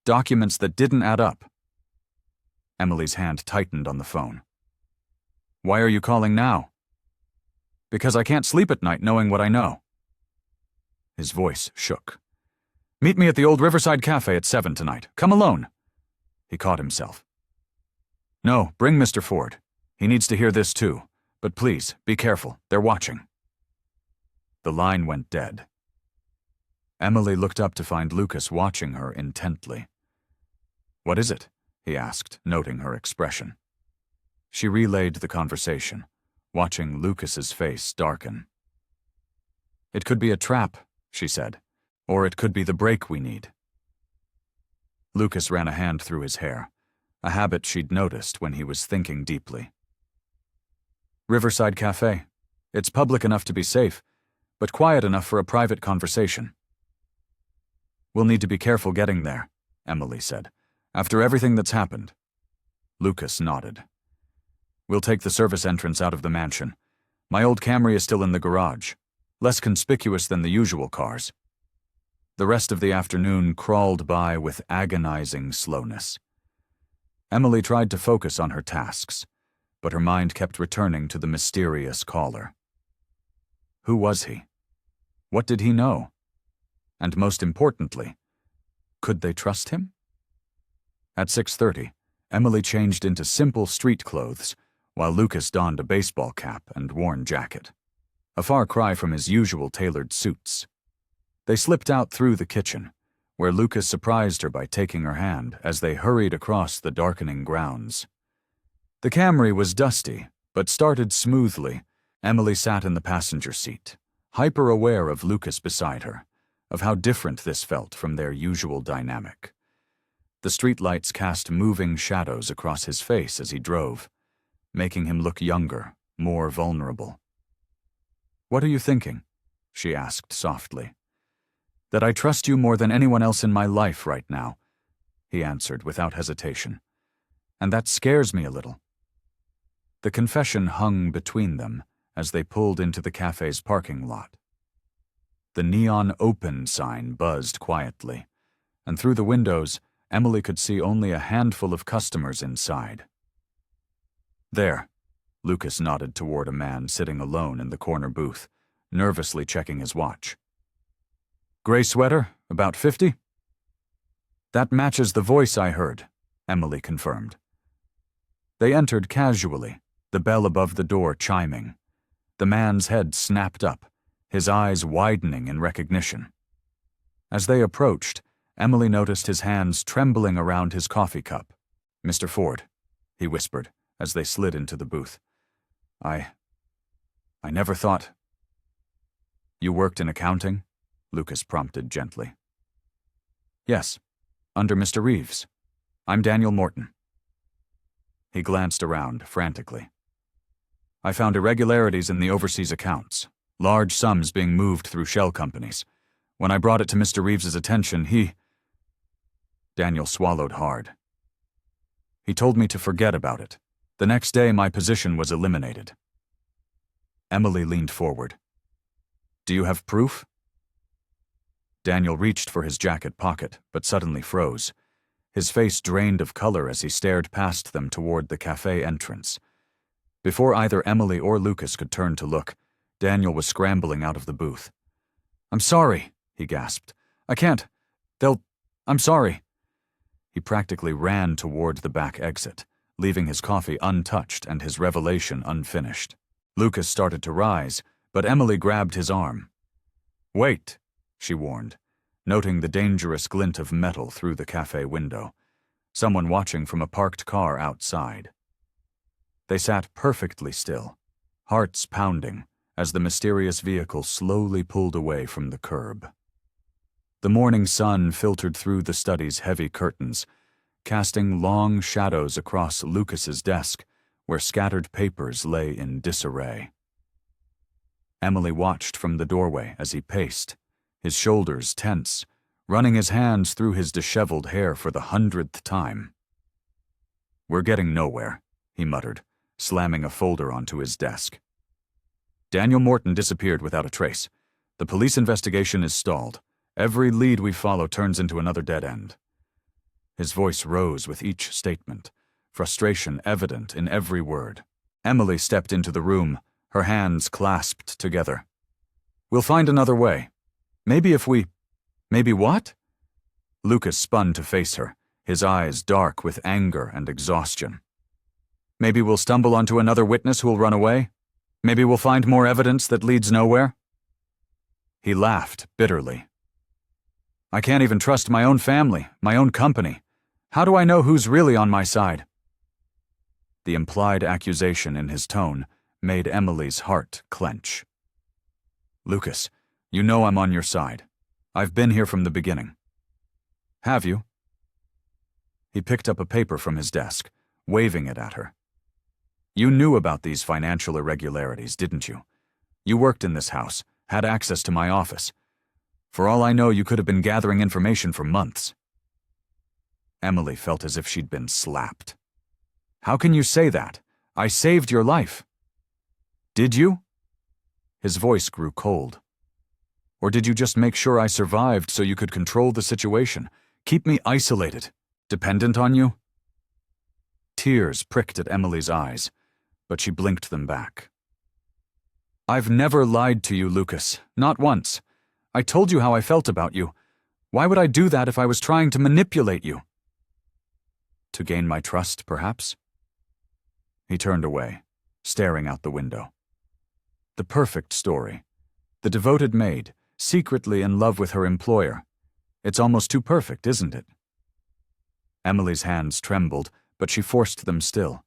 documents that didn't add up." Emily's hand tightened on the phone. "Why are you calling now?" "Because I can't sleep at night knowing what I know." His voice shook. "Meet me at the old Riverside Cafe at 7 tonight. Come alone." He caught himself. "No, bring Mr. Ford. He needs to hear this too. But please, be careful. They're watching." The line went dead. Emily looked up to find Lucas watching her intently. "What is it?" he asked, noting her expression. She relayed the conversation, watching Lucas's face darken. "It could be a trap," she said, "or it could be the break we need." Lucas ran a hand through his hair, a habit she'd noticed when he was thinking deeply. "Riverside Cafe. It's public enough to be safe, but quiet enough for a private conversation." "We'll need to be careful getting there," Emily said, "after everything that's happened." Lucas nodded. "We'll take the service entrance out of the mansion. My old Camry is still in the garage, less conspicuous than the usual cars." The rest of the afternoon crawled by with agonizing slowness. Emily tried to focus on her tasks, but her mind kept returning to the mysterious caller. Who was he? What did he know? And most importantly, could they trust him? At 6:30, Emily changed into simple street clothes, while Lucas donned a baseball cap and worn jacket, a far cry from his usual tailored suits. They slipped out through the kitchen, where Lucas surprised her by taking her hand as they hurried across the darkening grounds. The Camry was dusty, but started smoothly. Emily sat in the passenger seat, hyper-aware of Lucas beside her, of how different this felt from their usual dynamic. The streetlights cast moving shadows across his face as he drove, making him look younger, more vulnerable. "What are you thinking?" she asked softly. "That I trust you more than anyone else in my life right now," he answered without hesitation. "And that scares me a little." The confession hung between them as they pulled into the cafe's parking lot. The neon open sign buzzed quietly, and through the windows, Emily could see only a handful of customers inside. "There," Lucas nodded toward a man sitting alone in the corner booth, nervously checking his watch. "Gray sweater, about 50? "That matches the voice I heard," Emily confirmed. They entered casually, the bell above the door chiming. The man's head snapped up, his eyes widening in recognition. As they approached, Emily noticed his hands trembling around his coffee cup. "Mr. Ford," he whispered as they slid into the booth. I never thought—" "You worked in accounting?" Lucas prompted gently. "Yes, under Mr. Reeves. I'm Daniel Morton." He glanced around frantically. "I found irregularities in the overseas accounts, large sums being moved through shell companies. When I brought it to Mr. Reeves's attention, Daniel swallowed hard. "He told me to forget about it. The next day, my position was eliminated." Emily leaned forward. "Do you have proof?" Daniel reached for his jacket pocket, but suddenly froze. His face drained of color as he stared past them toward the cafe entrance. Before either Emily or Lucas could turn to look, Daniel was scrambling out of the booth. "I'm sorry," he gasped. "I can't. I'm sorry." He practically ran toward the back exit, leaving his coffee untouched and his revelation unfinished. Lucas started to rise, but Emily grabbed his arm. "Wait," she warned, noting the dangerous glint of metal through the cafe window, someone watching from a parked car outside. They sat perfectly still, hearts pounding, as the mysterious vehicle slowly pulled away from the curb. The morning sun filtered through the study's heavy curtains, casting long shadows across Lucas's desk, where scattered papers lay in disarray. Emily watched from the doorway as he paced, his shoulders tense, running his hands through his disheveled hair for the 100th time. "We're getting nowhere," he muttered, slamming a folder onto his desk. "Daniel Morton disappeared without a trace. The police investigation is stalled. Every lead we follow turns into another dead end." His voice rose with each statement, frustration evident in every word. Emily stepped into the room, her hands clasped together. "We'll find another way. Maybe if we—" "Maybe what?" Lucas spun to face her, his eyes dark with anger and exhaustion. "Maybe we'll stumble onto another witness who'll run away? Maybe we'll find more evidence that leads nowhere?" He laughed bitterly. "I can't even trust my own family, my own company. How do I know who's really on my side?" The implied accusation in his tone made Emily's heart clench. "Lucas, you know I'm on your side. I've been here from the beginning." "Have you?" He picked up a paper from his desk, waving it at her. "You knew about these financial irregularities, didn't you? You worked in this house, had access to my office. For all I know, you could have been gathering information for months." Emily felt as if she'd been slapped. "How can you say that? I saved your life." "Did you?" His voice grew cold. "Or did you just make sure I survived so you could control the situation, keep me isolated, dependent on you?" Tears pricked at Emily's eyes, but she blinked them back. "I've never lied to you, Lucas, not once. I told you how I felt about you. Why would I do that if I was trying to manipulate you?" "To gain my trust, perhaps?" He turned away, staring out the window. The perfect story. The devoted maid, secretly in love with her employer. It's almost too perfect, isn't it? Emily's hands trembled, but she forced them still.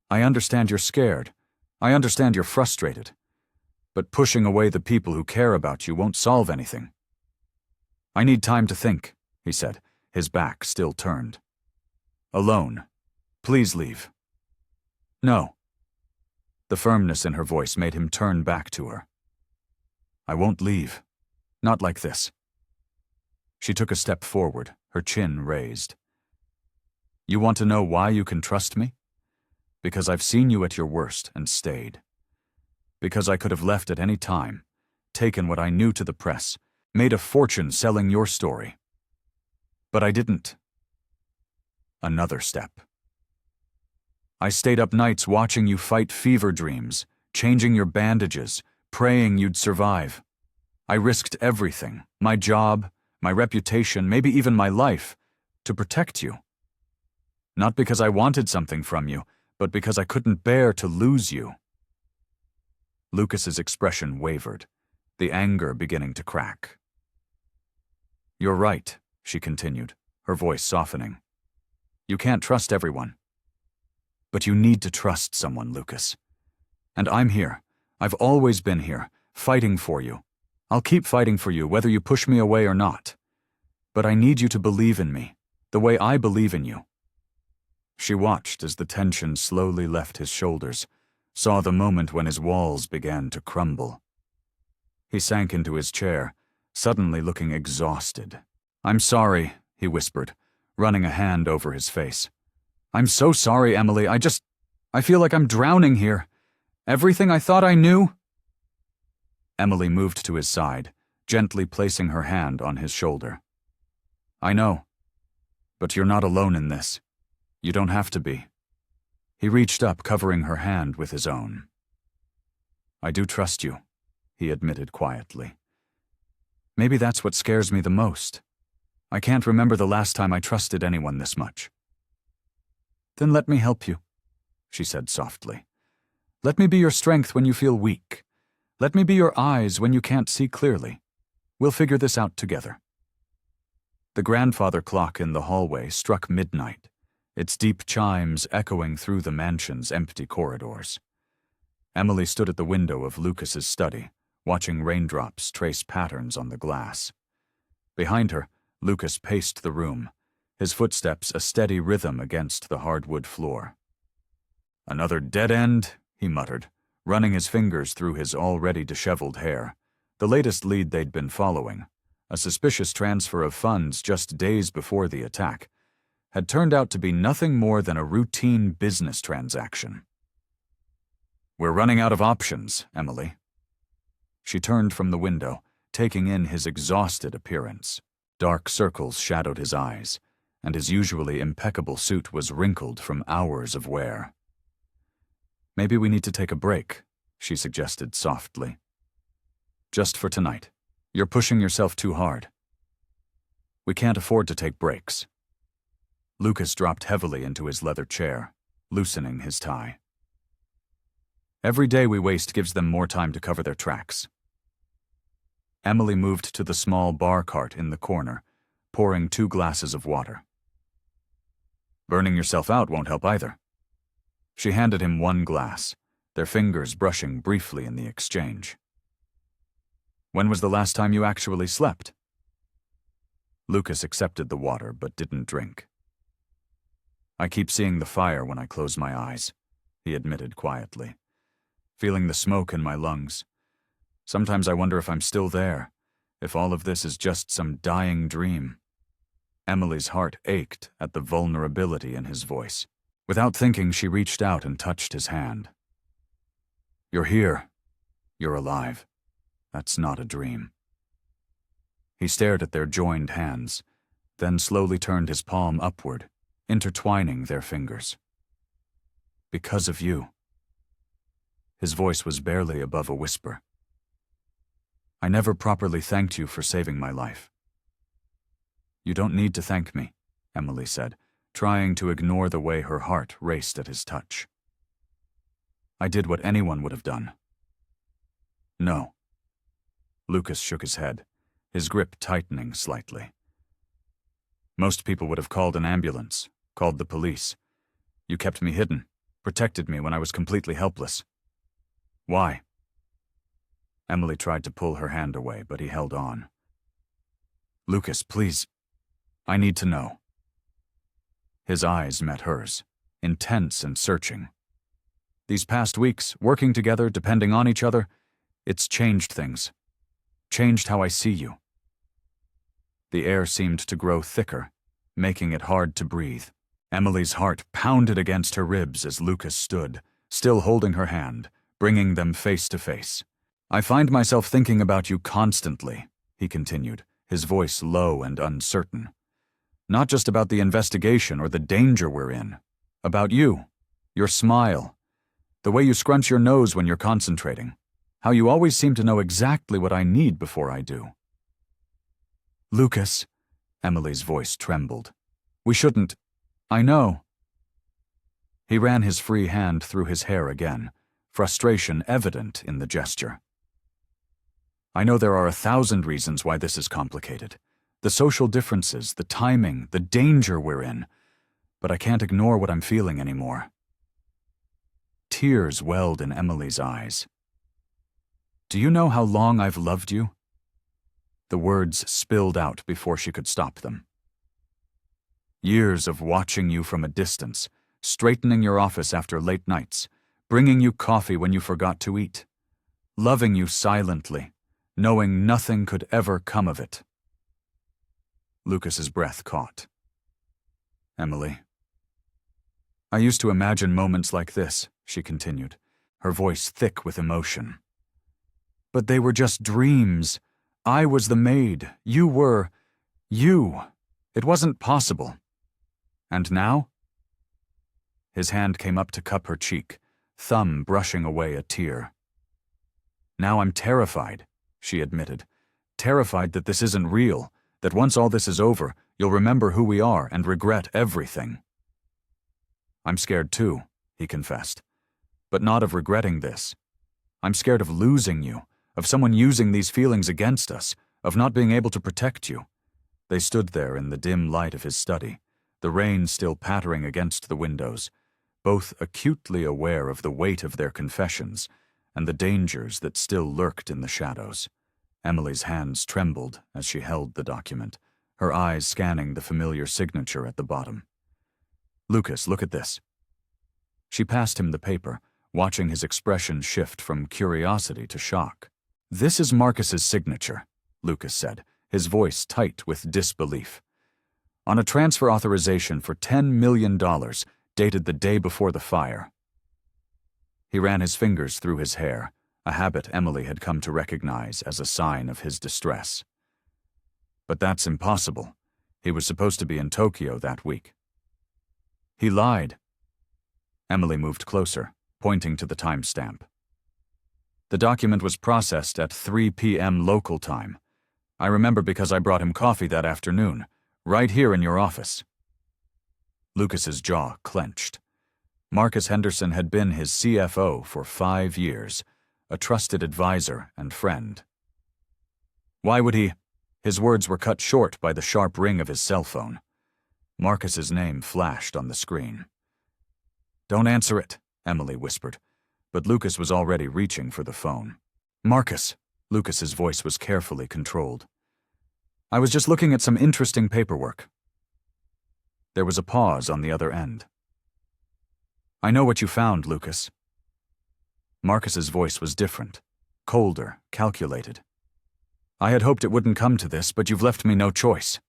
"I understand you're scared. I understand you're frustrated. But pushing away the people who care about you won't solve anything." "I need time to think," he said, his back still turned. "Alone. Please leave." "No." The firmness in her voice made him turn back to her. "I won't leave. Not like this." She took a step forward, her chin raised. "You want to know why you can trust me? Because I've seen you at your worst and stayed. Because I could have left at any time, taken what I knew to the press, made a fortune selling your story. But I didn't." Another step. "I stayed up nights watching you fight fever dreams, changing your bandages, praying you'd survive. I risked everything, my job, my reputation, maybe even my life, to protect you. Not because I wanted something from you, but because I couldn't bear to lose you." Lucas's expression wavered, the anger beginning to crack. "You're right," she continued, her voice softening. "You can't trust everyone. But you need to trust someone, Lucas. And I'm here. I've always been here, fighting for you. I'll keep fighting for you, whether you push me away or not. But I need you to believe in me, the way I believe in you." She watched as the tension slowly left his shoulders, saw the moment when his walls began to crumble. He sank into his chair, suddenly looking exhausted. "I'm sorry," he whispered, running a hand over his face. "I'm so sorry, Emily. I feel like I'm drowning here. Everything I thought I knew—" Emily moved to his side, gently placing her hand on his shoulder. "I know. But you're not alone in this. You don't have to be." He reached up, covering her hand with his own. "I do trust you," he admitted quietly. "Maybe that's what scares me the most. I can't remember the last time I trusted anyone this much." "Then let me help you," she said softly. "Let me be your strength when you feel weak. Let me be your eyes when you can't see clearly. We'll figure this out together." The grandfather clock in the hallway struck midnight, its deep chimes echoing through the mansion's empty corridors. Emily stood at the window of Lucas's study, watching raindrops trace patterns on the glass. Behind her, Lucas paced the room, his footsteps a steady rhythm against the hardwood floor. "Another dead end," he muttered, running his fingers through his already disheveled hair, the latest lead they'd been following, a suspicious transfer of funds just days before the attack, had turned out to be nothing more than a routine business transaction. "We're running out of options, Emily." She turned from the window, taking in his exhausted appearance. Dark circles shadowed his eyes, and his usually impeccable suit was wrinkled from hours of wear. "Maybe we need to take a break," she suggested softly. "Just for tonight. You're pushing yourself too hard." "We can't afford to take breaks." Lucas dropped heavily into his leather chair, loosening his tie. "Every day we waste gives them more time to cover their tracks." Emily moved to the small bar cart in the corner, pouring 2 glasses of water. "Burning yourself out won't help either." She handed him 1 glass, their fingers brushing briefly in the exchange. "When was the last time you actually slept?" Lucas accepted the water but didn't drink. "I keep seeing the fire when I close my eyes," he admitted quietly, "feeling the smoke in my lungs. Sometimes I wonder if I'm still there, if all of this is just some dying dream." Emily's heart ached at the vulnerability in his voice. Without thinking, she reached out and touched his hand. "You're here. You're alive. That's not a dream." He stared at their joined hands, then slowly turned his palm upward, intertwining their fingers. "Because of you." His voice was barely above a whisper. "I never properly thanked you for saving my life." "You don't need to thank me," Emily said, trying to ignore the way her heart raced at his touch. "I did what anyone would have done." "No." Lucas shook his head, his grip tightening slightly. "Most people would have called an ambulance, called the police. You kept me hidden, protected me when I was completely helpless. Why?" Emily tried to pull her hand away, but he held on. "Lucas, please. I need to know." His eyes met hers, intense and searching. "These past weeks, working together, depending on each other, it's changed things. Changed how I see you." The air seemed to grow thicker, making it hard to breathe. Emily's heart pounded against her ribs as Lucas stood, still holding her hand, bringing them face to face. "I find myself thinking about you constantly," he continued, his voice low and uncertain. "Not just about the investigation or the danger we're in. About you, your smile, the way you scrunch your nose when you're concentrating, how you always seem to know exactly what I need before I do." "Lucas," Emily's voice trembled. "We shouldn't. I know." He ran his free hand through his hair again, frustration evident in the gesture. "I know there are 1,000 reasons why this is complicated. The social differences, the timing, the danger we're in. But I can't ignore what I'm feeling anymore." Tears welled in Emily's eyes. "Do you know how long I've loved you?" The words spilled out before she could stop them. "Years of watching you from a distance, straightening your office after late nights, bringing you coffee when you forgot to eat, loving you silently, knowing nothing could ever come of it." Lucas's breath caught. "Emily." "I used to imagine moments like this," she continued, her voice thick with emotion. "But they were just dreams. I was the maid. You were... you. It wasn't possible. And now?" His hand came up to cup her cheek, thumb brushing away a tear. "Now I'm terrified," she admitted. "Terrified that this isn't real, that once all this is over, you'll remember who we are and regret everything." "I'm scared too," he confessed. "But not of regretting this. I'm scared of losing you, of someone using these feelings against us, of not being able to protect you. They stood there in the dim light of his study, the rain still pattering against the windows, both acutely aware of the weight of their confessions and the dangers that still lurked in the shadows. Emily's hands trembled as she held the document, her eyes scanning the familiar signature at the bottom. "Lucas, look at this." She passed him the paper, watching his expression shift from curiosity to shock. "This is Marcus's signature," Lucas said, his voice tight with disbelief. "On a transfer authorization for $10 million, dated the day before the fire." He ran his fingers through his hair, a habit Emily had come to recognize as a sign of his distress. "But that's impossible. He was supposed to be in Tokyo that week." "He lied." Emily moved closer, pointing to the timestamp. "The document was processed at 3 p.m. local time. I remember because I brought him coffee that afternoon, right here in your office." Lucas's jaw clenched. Marcus Henderson had been his CFO for 5 years, a trusted advisor and friend. "Why would he?" His words were cut short by the sharp ring of his cell phone. Marcus's name flashed on the screen. "Don't answer it," Emily whispered, but Lucas was already reaching for the phone. "Marcus," Lucas's voice was carefully controlled. "I was just looking at some interesting paperwork." There was a pause on the other end. "I know what you found, Lucas." Marcus's voice was different, colder, calculated. "I had hoped it wouldn't come to this, but you've left me no choice."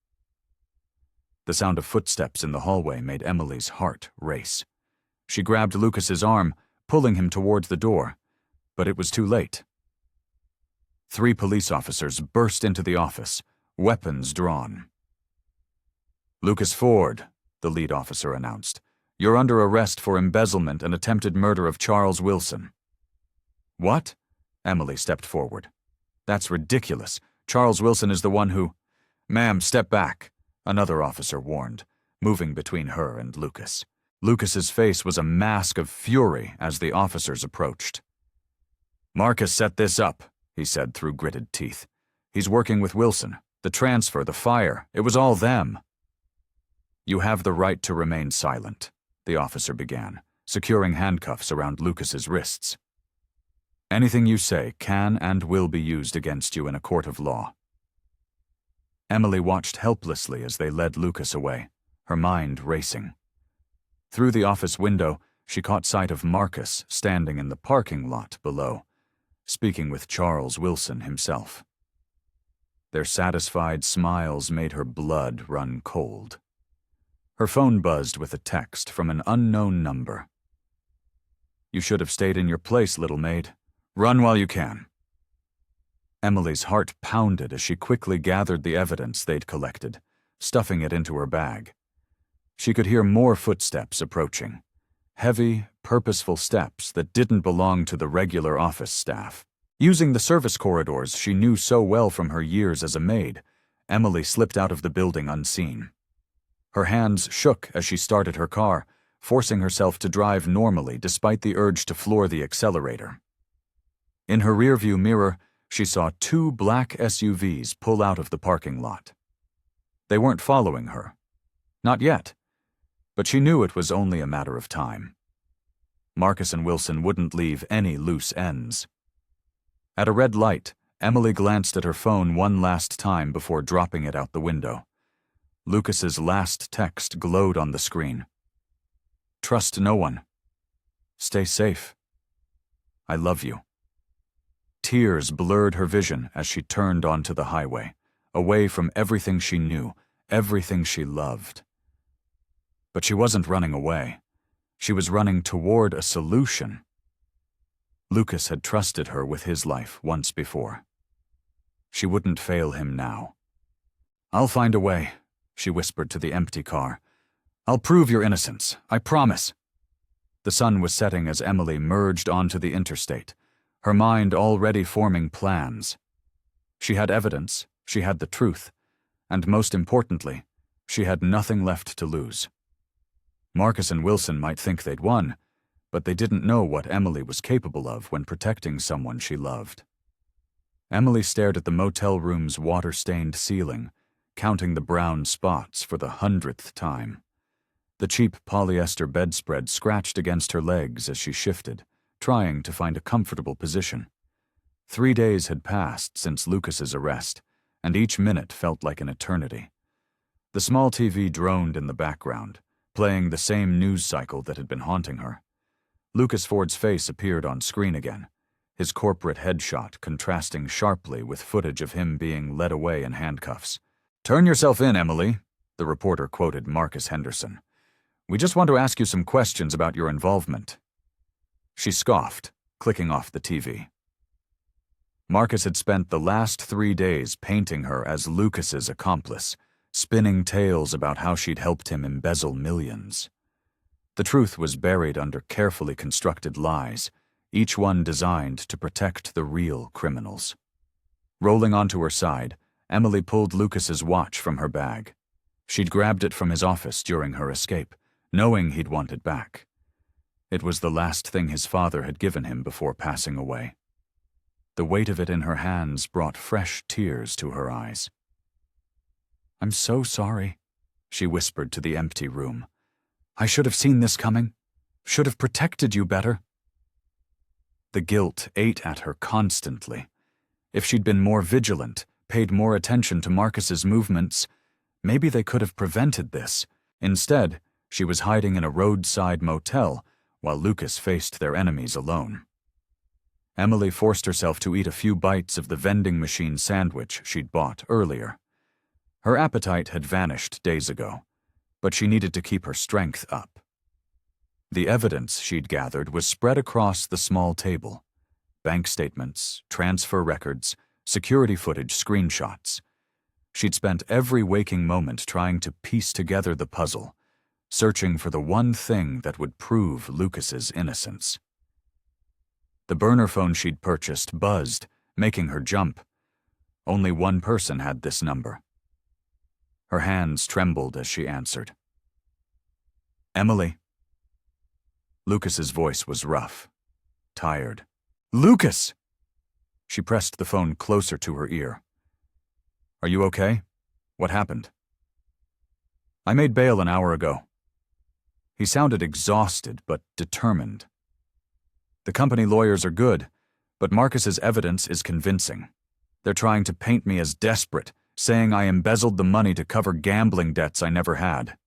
The sound of footsteps in the hallway made Emily's heart race. She grabbed Lucas's arm, pulling him toward the door, but it was too late. 3 police officers burst into the office, weapons drawn. "Lucas Ford," the lead officer announced. "You're under arrest for embezzlement and attempted murder of Charles Wilson." "What?" Emily stepped forward. "That's ridiculous. Charles Wilson is the one who—" "Ma'am, step back," another officer warned, moving between her and Lucas. Lucas's face was a mask of fury as the officers approached. "Marcus set this up," he said through gritted teeth. "He's working with Wilson. The transfer, the fire, it was all them." "You have the right to remain silent," the officer began, securing handcuffs around Lucas's wrists. "Anything you say can and will be used against you in a court of law." Emily watched helplessly as they led Lucas away, her mind racing. Through the office window, she caught sight of Marcus standing in the parking lot below, speaking with Charles Wilson himself. Their satisfied smiles made her blood run cold. Her phone buzzed with a text from an unknown number. "You should have stayed in your place, little maid. Run while you can." Emily's heart pounded as she quickly gathered the evidence they'd collected, stuffing it into her bag. She could hear more footsteps approaching. Heavy, purposeful steps that didn't belong to the regular office staff. Using the service corridors she knew so well from her years as a maid, Emily slipped out of the building unseen. Her hands shook as she started her car, forcing herself to drive normally despite the urge to floor the accelerator. In her rearview mirror, she saw 2 black SUVs pull out of the parking lot. They weren't following her. Not yet. But she knew it was only a matter of time. Marcus and Wilson wouldn't leave any loose ends. At a red light, Emily glanced at her phone one last time before dropping it out the window. Lucas's last text glowed on the screen. "Trust no one. Stay safe. I love you." Tears blurred her vision as she turned onto the highway, away from everything she knew, everything she loved. But she wasn't running away. She was running toward a solution. Lucas had trusted her with his life once before. She wouldn't fail him now. "I'll find a way," she whispered to the empty car. "I'll prove your innocence, I promise." The sun was setting as Emily merged onto the interstate, her mind already forming plans. She had evidence, she had the truth, and most importantly, she had nothing left to lose. Marcus and Wilson might think they'd won, but they didn't know what Emily was capable of when protecting someone she loved. Emily stared at the motel room's water-stained ceiling, counting the brown spots for the 100th time. The cheap polyester bedspread scratched against her legs as she shifted, trying to find a comfortable position. 3 days had passed since Lucas's arrest, and each minute felt like an eternity. The small TV droned in the background, playing the same news cycle that had been haunting her. Lucas Ford's face appeared on screen again, his corporate headshot contrasting sharply with footage of him being led away in handcuffs. "Turn yourself in, Emily," the reporter quoted Marcus Henderson. "We just want to ask you some questions about your involvement." She scoffed, clicking off the TV. Marcus had spent the last 3 days painting her as Lucas's accomplice, spinning tales about how she'd helped him embezzle millions. The truth was buried under carefully constructed lies, each one designed to protect the real criminals. Rolling onto her side, Emily pulled Lucas's watch from her bag. She'd grabbed it from his office during her escape, knowing he'd want it back. It was the last thing his father had given him before passing away. The weight of it in her hands brought fresh tears to her eyes. "I'm so sorry," she whispered to the empty room. "I should have seen this coming. Should have protected you better." The guilt ate at her constantly. If she'd been more vigilant, paid more attention to Marcus's movements, maybe they could have prevented this. Instead, she was hiding in a roadside motel while Lucas faced their enemies alone. Emily forced herself to eat a few bites of the vending machine sandwich she'd bought earlier. Her appetite had vanished days ago, but she needed to keep her strength up. The evidence she'd gathered was spread across the small table: bank statements, transfer records, security footage, screenshots. She'd spent every waking moment trying to piece together the puzzle, searching for the one thing that would prove Lucas's innocence. The burner phone she'd purchased buzzed, making her jump. Only one person had this number. Her hands trembled as she answered. "Emily." Lucas's voice was rough, tired. "Lucas!" She pressed the phone closer to her ear. "Are you okay? What happened?" "I made bail an hour ago." He sounded exhausted but determined. "The company lawyers are good, but Marcus's evidence is convincing. They're trying to paint me as desperate, saying I embezzled the money to cover gambling debts I never had."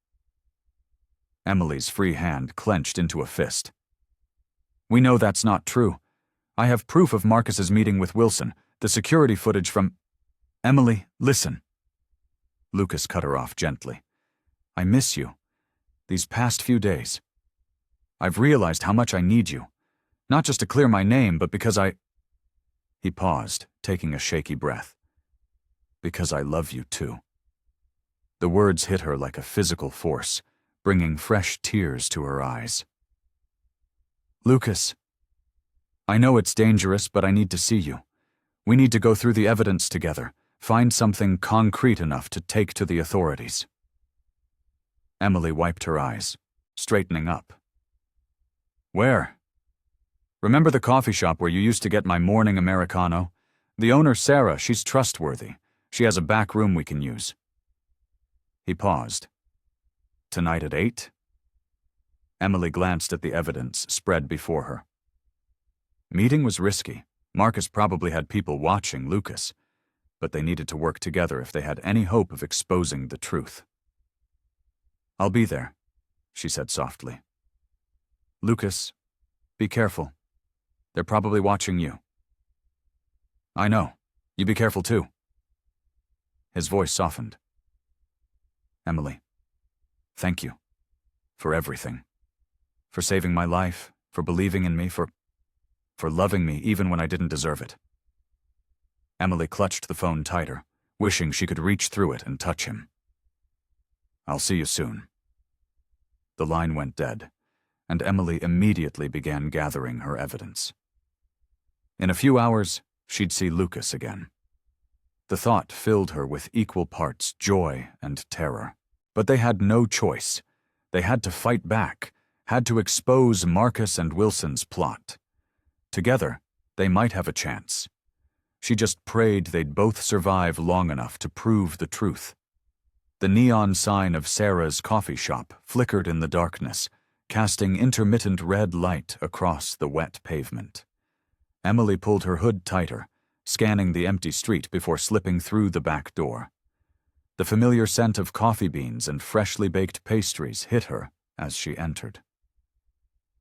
Emily's free hand clenched into a fist. "We know that's not true. I have proof of Marcus's meeting with Wilson, the security footage from—" "Emily, listen." Lucas cut her off gently. "I miss you. These past few days. I've realized how much I need you. Not just to clear my name, but because I—" He paused, taking a shaky breath. "Because I love you too." The words hit her like a physical force, bringing fresh tears to her eyes. "Lucas, I know it's dangerous, but I need to see you. We need to go through the evidence together, find something concrete enough to take to the authorities." Emily wiped her eyes, straightening up. "Where?" "Remember the coffee shop where you used to get my morning Americano? The owner, Sarah, she's trustworthy. She has a back room we can use." He paused. "Tonight at 8? Emily glanced at the evidence spread before her. Meeting was risky. Marcus probably had people watching Lucas, but they needed to work together if they had any hope of exposing the truth. "I'll be there," she said softly. "Lucas, be careful. They're probably watching you." "I know. You be careful too." His voice softened. "Emily, thank you. For everything. For saving my life, for believing in me, for loving me even when I didn't deserve it." Emily clutched the phone tighter, wishing she could reach through it and touch him. "I'll see you soon." The line went dead, and Emily immediately began gathering her evidence. In a few hours, she'd see Lucas again. The thought filled her with equal parts joy and terror. But they had no choice. They had to fight back, had to expose Marcus and Wilson's plot. Together, they might have a chance. She just prayed they'd both survive long enough to prove the truth. The neon sign of Sarah's coffee shop flickered in the darkness, casting intermittent red light across the wet pavement. Emily pulled her hood tighter, scanning the empty street before slipping through the back door. The familiar scent of coffee beans and freshly baked pastries hit her as she entered.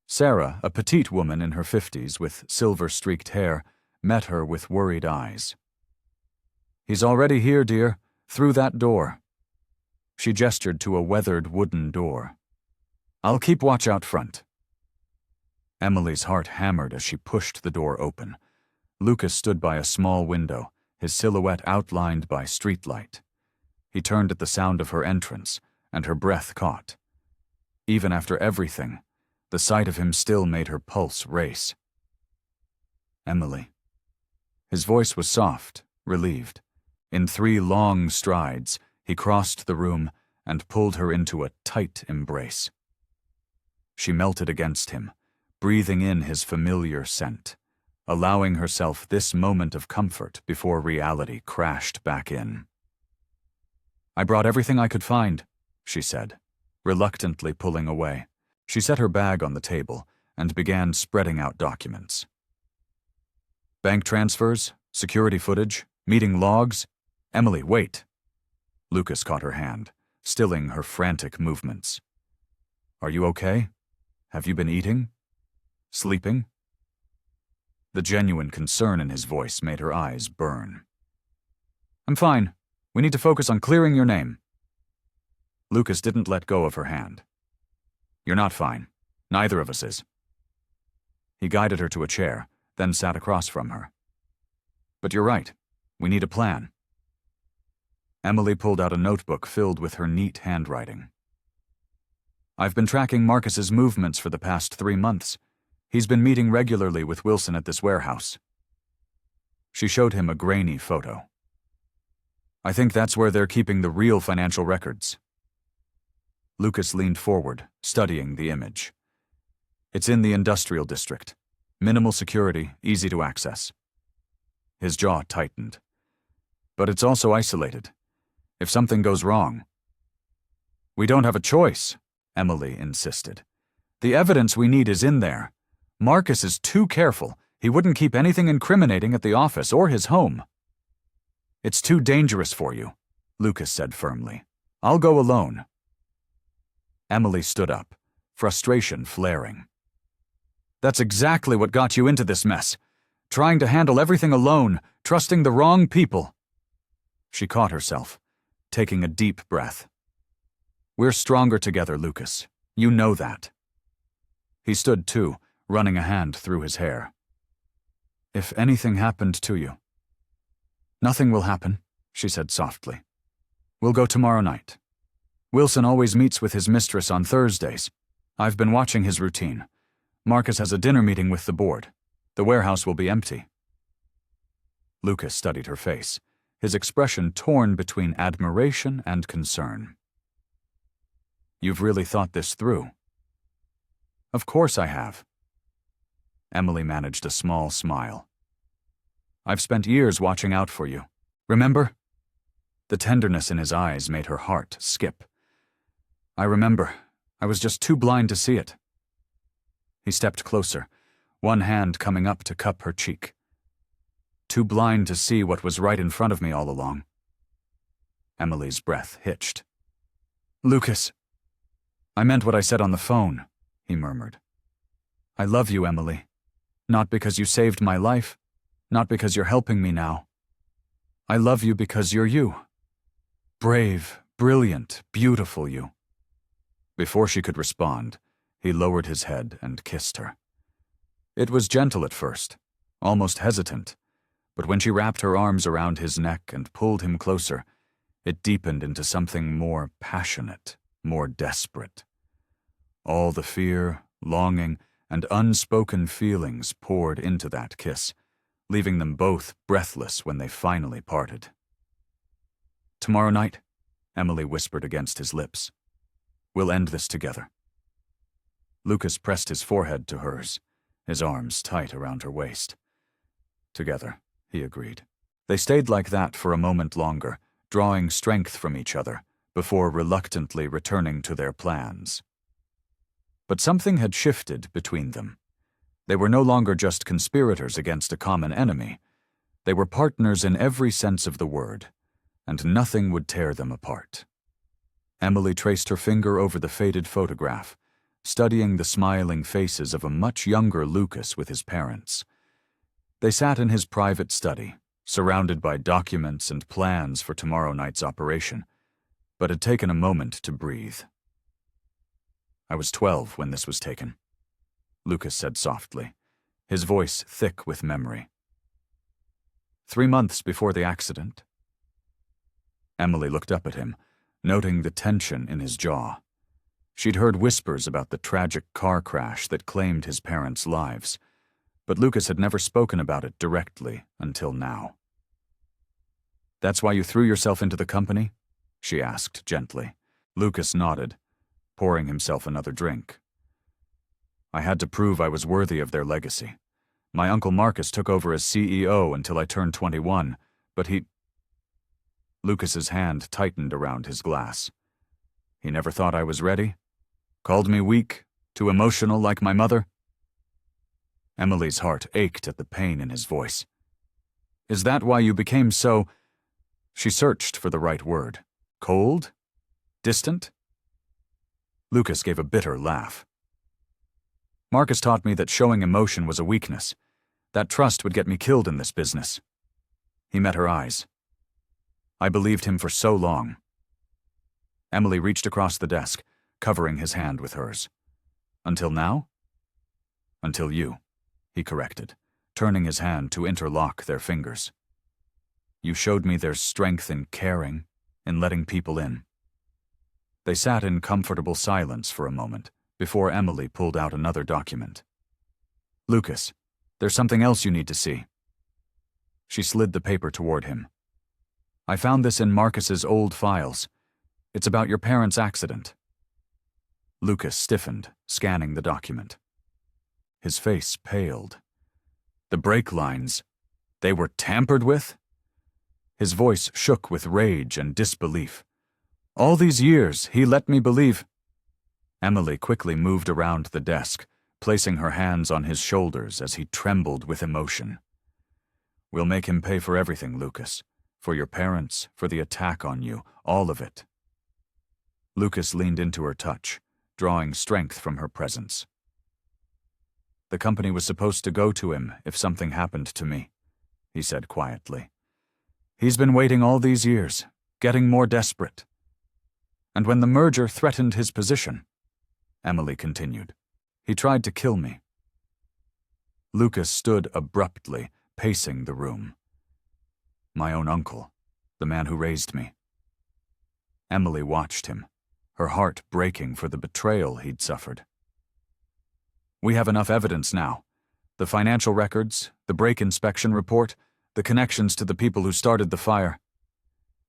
Sarah, a petite woman in her 50s with silver-streaked hair, met her with worried eyes. "He's already here, dear. Through that door." She gestured to a weathered wooden door. "I'll keep watch out front." Emily's heart hammered as she pushed the door open. Lucas stood by a small window, his silhouette outlined by streetlight. He turned at the sound of her entrance, and her breath caught. Even after everything, the sight of him still made her pulse race. "Emily." His voice was soft, relieved. In 3 long strides, he crossed the room and pulled her into a tight embrace. She melted against him, breathing in his familiar scent, allowing herself this moment of comfort before reality crashed back in. "I brought everything I could find," she said, reluctantly pulling away. She set her bag on the table and began spreading out documents. "Bank transfers, security footage, meeting logs." "Emily, wait." Lucas caught her hand, stilling her frantic movements. "Are you okay? Have you been eating? Sleeping?" The genuine concern in his voice made her eyes burn. "I'm fine. We need to focus on clearing your name." Lucas didn't let go of her hand. "You're not fine. Neither of us is." He guided her to a chair, then sat across from her. "But you're right. We need a plan." Emily pulled out a notebook filled with her neat handwriting. "I've been tracking Marcus's movements for the past 3 months. He's been meeting regularly with Wilson at this warehouse." She showed him a grainy photo. "I think that's where they're keeping the real financial records." Lucas leaned forward, studying the image. "It's in the industrial district. Minimal security, easy to access." His jaw tightened. "But it's also isolated. If something goes wrong..." "We don't have a choice," Emily insisted. "The evidence we need is in there. Marcus is too careful. He wouldn't keep anything incriminating at the office or his home." "It's too dangerous for you," Lucas said firmly. "I'll go alone." Emily stood up, frustration flaring. "That's exactly what got you into this mess. Trying to handle everything alone, trusting the wrong people." She caught herself, taking a deep breath. "We're stronger together, Lucas. You know that." He stood too, running a hand through his hair. "If anything happened to you..." "Nothing will happen," she said softly. "We'll go tomorrow night. Wilson always meets with his mistress on Thursdays. I've been watching his routine. Marcus has a dinner meeting with the board. The warehouse will be empty." Lucas studied her face, his expression torn between admiration and concern. "You've really thought this through?" "Of course I have." Emily managed a small smile. "I've spent years watching out for you. Remember?" The tenderness in his eyes made her heart skip. "I remember. I was just too blind to see it." He stepped closer, one hand coming up to cup her cheek. "Too blind to see what was right in front of me all along." Emily's breath hitched. "Lucas." "I meant what I said on the phone," he murmured. "I love you, Emily. Not because you saved my life, not because you're helping me now. I love you because you're you. Brave, brilliant, beautiful you." Before she could respond, he lowered his head and kissed her. It was gentle at first, almost hesitant, but when she wrapped her arms around his neck and pulled him closer, it deepened into something more passionate, more desperate. All the fear, longing, and unspoken feelings poured into that kiss, leaving them both breathless when they finally parted. "Tomorrow night," Emily whispered against his lips. "We'll end this together." Lucas pressed his forehead to hers, his arms tight around her waist. "Together," he agreed. They stayed like that for a moment longer, drawing strength from each other, before reluctantly returning to their plans. But something had shifted between them. They were no longer just conspirators against a common enemy. They were partners in every sense of the word, and nothing would tear them apart. Emily traced her finger over the faded photograph, studying the smiling faces of a much younger Lucas with his parents. They sat in his private study, surrounded by documents and plans for tomorrow night's operation, but had taken a moment to breathe. "I was 12 when this was taken," Lucas said softly, his voice thick with memory. 3 months before the accident." Emily looked up at him, noting the tension in his jaw. She'd heard whispers about the tragic car crash that claimed his parents' lives, but Lucas had never spoken about it directly until now. "That's why you threw yourself into the company?" she asked gently. Lucas nodded, pouring himself another drink. "I had to prove I was worthy of their legacy. My uncle Marcus took over as CEO until I turned 21, but he—" Lucas's hand tightened around his glass. "He never thought I was ready? Called me weak, too emotional like my mother?" Emily's heart ached at the pain in his voice. "Is that why you became so—" She searched for the right word. "Cold? Distant?" Lucas gave a bitter laugh. "Marcus taught me that showing emotion was a weakness. That trust would get me killed in this business." He met her eyes. "I believed him for so long." Emily reached across the desk, covering his hand with hers. "Until now?" "Until you," he corrected, turning his hand to interlock their fingers. "You showed me there's strength in caring, in letting people in." They sat in comfortable silence for a moment, before Emily pulled out another document. "Lucas, there's something else you need to see." She slid the paper toward him. "I found this in Marcus's old files. It's about your parents' accident." Lucas stiffened, scanning the document. His face paled. "The brake lines, they were tampered with?" His voice shook with rage and disbelief. "All these years, he let me believe—" Emily quickly moved around the desk, placing her hands on his shoulders as he trembled with emotion. "We'll make him pay for everything, Lucas. For your parents, for the attack on you, all of it." Lucas leaned into her touch, drawing strength from her presence. "The company was supposed to go to him if something happened to me," he said quietly. "He's been waiting all these years, getting more desperate. And when the merger threatened his position," Emily continued, "he tried to kill me." Lucas stood abruptly, pacing the room. "My own uncle, the man who raised me." Emily watched him, her heart breaking for the betrayal he'd suffered. "We have enough evidence now. The financial records, the brake inspection report, the connections to the people who started the fire.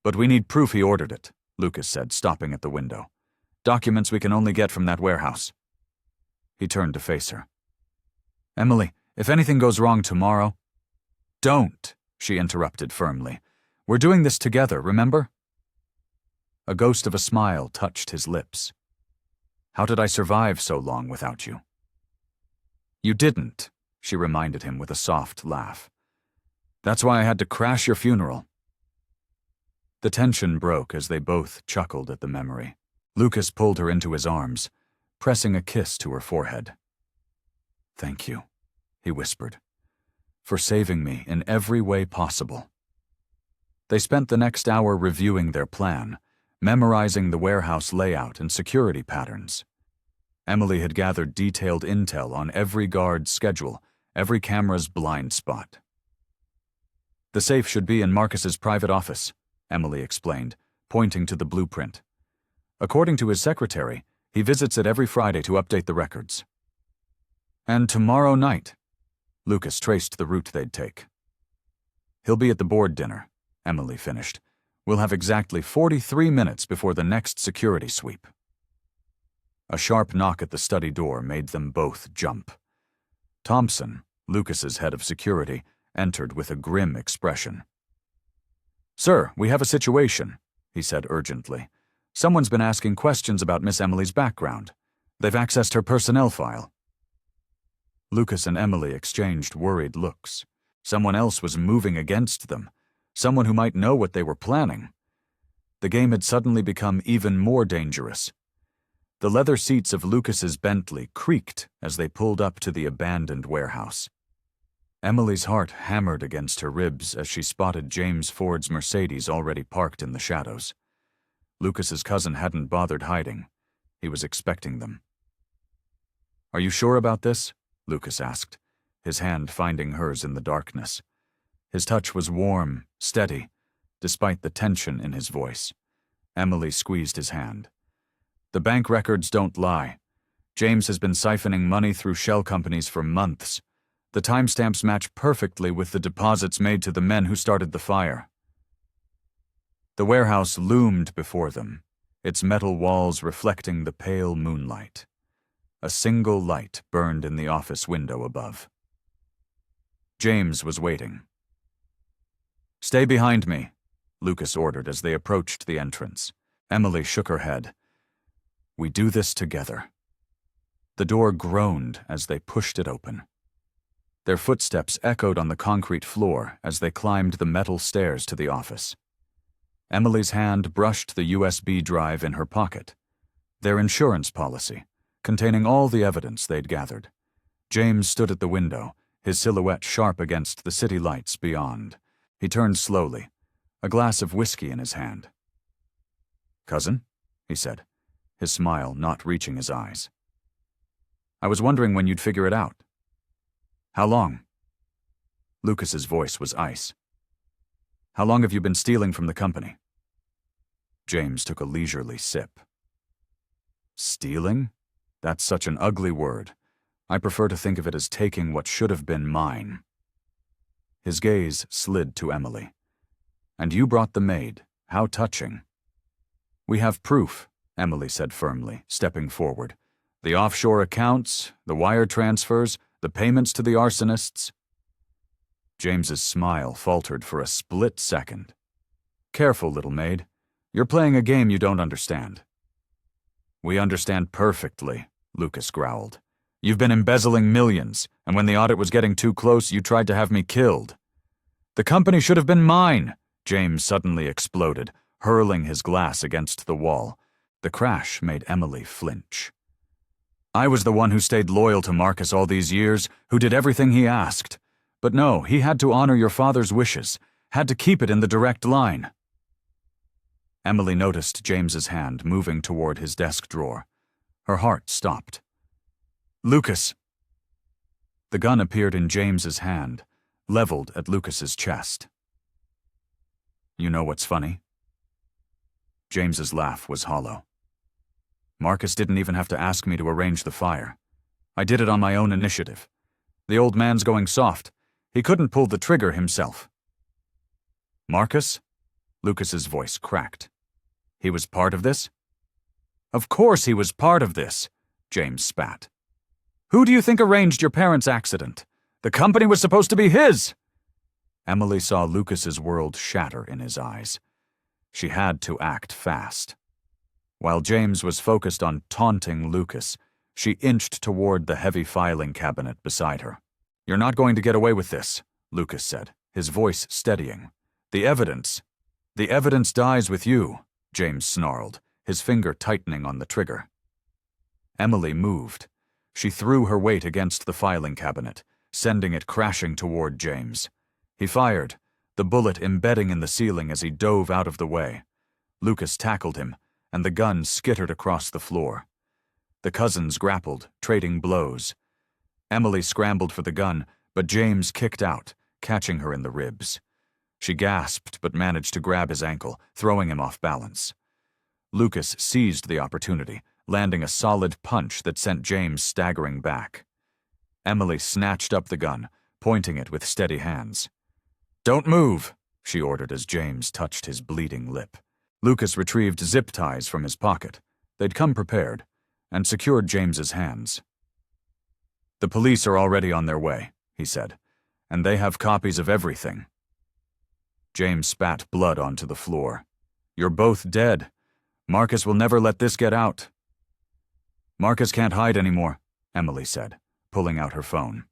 But we need proof he ordered it," Lucas said, stopping at the window. "Documents we can only get from that warehouse." He turned to face her. "Emily, if anything goes wrong tomorrow—" "Don't," she interrupted firmly. "We're doing this together, remember?" A ghost of a smile touched his lips. "How did I survive so long without you?" "You didn't," she reminded him with a soft laugh. "That's why I had to crash your funeral." The tension broke as they both chuckled at the memory. Lucas pulled her into his arms, pressing a kiss to her forehead. "Thank you," he whispered, "for saving me in every way possible." They spent the next hour reviewing their plan, memorizing the warehouse layout and security patterns. Emily had gathered detailed intel on every guard's schedule, every camera's blind spot. "The safe should be in Marcus's private office," Emily explained, pointing to the blueprint. "According to his secretary, he visits it every Friday to update the records." "And tomorrow night," Lucas traced the route they'd take. "He'll be at the board dinner," Emily finished. "We'll have exactly 43 minutes before the next security sweep." A sharp knock at the study door made them both jump. Thompson, Lucas's head of security, entered with a grim expression. "Sir, we have a situation," he said urgently. Someone's been asking questions about Miss Emily's background. They've accessed her personnel file. Lucas and Emily exchanged worried looks. Someone else was moving against them. Someone who might know what they were planning. The game had suddenly become even more dangerous. The leather seats of Lucas's Bentley creaked as they pulled up to the abandoned warehouse. Emily's heart hammered against her ribs as she spotted James Ford's Mercedes already parked in the shadows. Lucas's cousin hadn't bothered hiding. He was expecting them. "Are you sure about this?" Lucas asked, his hand finding hers in the darkness. His touch was warm, steady, despite the tension in his voice. Emily squeezed his hand. "The bank records don't lie. James has been siphoning money through shell companies for months. The timestamps match perfectly with the deposits made to the men who started the fire." The warehouse loomed before them, its metal walls reflecting the pale moonlight. A single light burned in the office window above. James was waiting. "Stay behind me," Lucas ordered as they approached the entrance. Emily shook her head. "We do this together." The door groaned as they pushed it open. Their footsteps echoed on the concrete floor as they climbed the metal stairs to the office. Emily's hand brushed the USB drive in her pocket. Their insurance policy, containing all the evidence they'd gathered. James stood at the window, his silhouette sharp against the city lights beyond. He turned slowly, a glass of whiskey in his hand. "Cousin?" he said, his smile not reaching his eyes. "I was wondering when you'd figure it out." "How long?" Lucas's voice was ice. "How long have you been stealing from the company?" James took a leisurely sip. "Stealing? That's such an ugly word. I prefer to think of it as taking what should have been mine." His gaze slid to Emily. "And you brought the maid. How touching." "We have proof," Emily said firmly, stepping forward. "The offshore accounts, the wire transfers, the payments to the arsonists." James's smile faltered for a split second. "Careful, little maid. You're playing a game you don't understand." "We understand perfectly," Lucas growled. "You've been embezzling millions, and when the audit was getting too close, you tried to have me killed." "The company should have been mine," James suddenly exploded, hurling his glass against the wall. The crash made Emily flinch. "I was the one who stayed loyal to Marcus all these years, who did everything he asked. But no, he had to honor your father's wishes, had to keep it in the direct line." Emily noticed James's hand moving toward his desk drawer. Her heart stopped. "Lucas!" The gun appeared in James's hand, leveled at Lucas's chest. "You know what's funny?" James's laugh was hollow. "Marcus didn't even have to ask me to arrange the fire. I did it on my own initiative. The old man's going soft. He couldn't pull the trigger himself." "Marcus?" Lucas's voice cracked. "He was part of this?" "Of course he was part of this," James spat. "Who do you think arranged your parents' accident? The company was supposed to be his!" Emily saw Lucas's world shatter in his eyes. She had to act fast. While James was focused on taunting Lucas, she inched toward the heavy filing cabinet beside her. "You're not going to get away with this," Lucas said, his voice steadying. The evidence dies with you," James snarled, his finger tightening on the trigger. Emily moved. She threw her weight against the filing cabinet, sending it crashing toward James. He fired, the bullet embedding in the ceiling as he dove out of the way. Lucas tackled him, and the gun skittered across the floor. The cousins grappled, trading blows. Emily scrambled for the gun, but James kicked out, catching her in the ribs. She gasped but managed to grab his ankle, throwing him off balance. Lucas seized the opportunity, landing a solid punch that sent James staggering back. Emily snatched up the gun, pointing it with steady hands. "Don't move," she ordered as James touched his bleeding lip. Lucas retrieved zip ties from his pocket. They'd come prepared, and secured James's hands. "The police are already on their way," he said, "and they have copies of everything." James spat blood onto the floor. "You're both dead, Marcus will never let this get out. Marcus can't hide anymore, Emily said, pulling out her phone.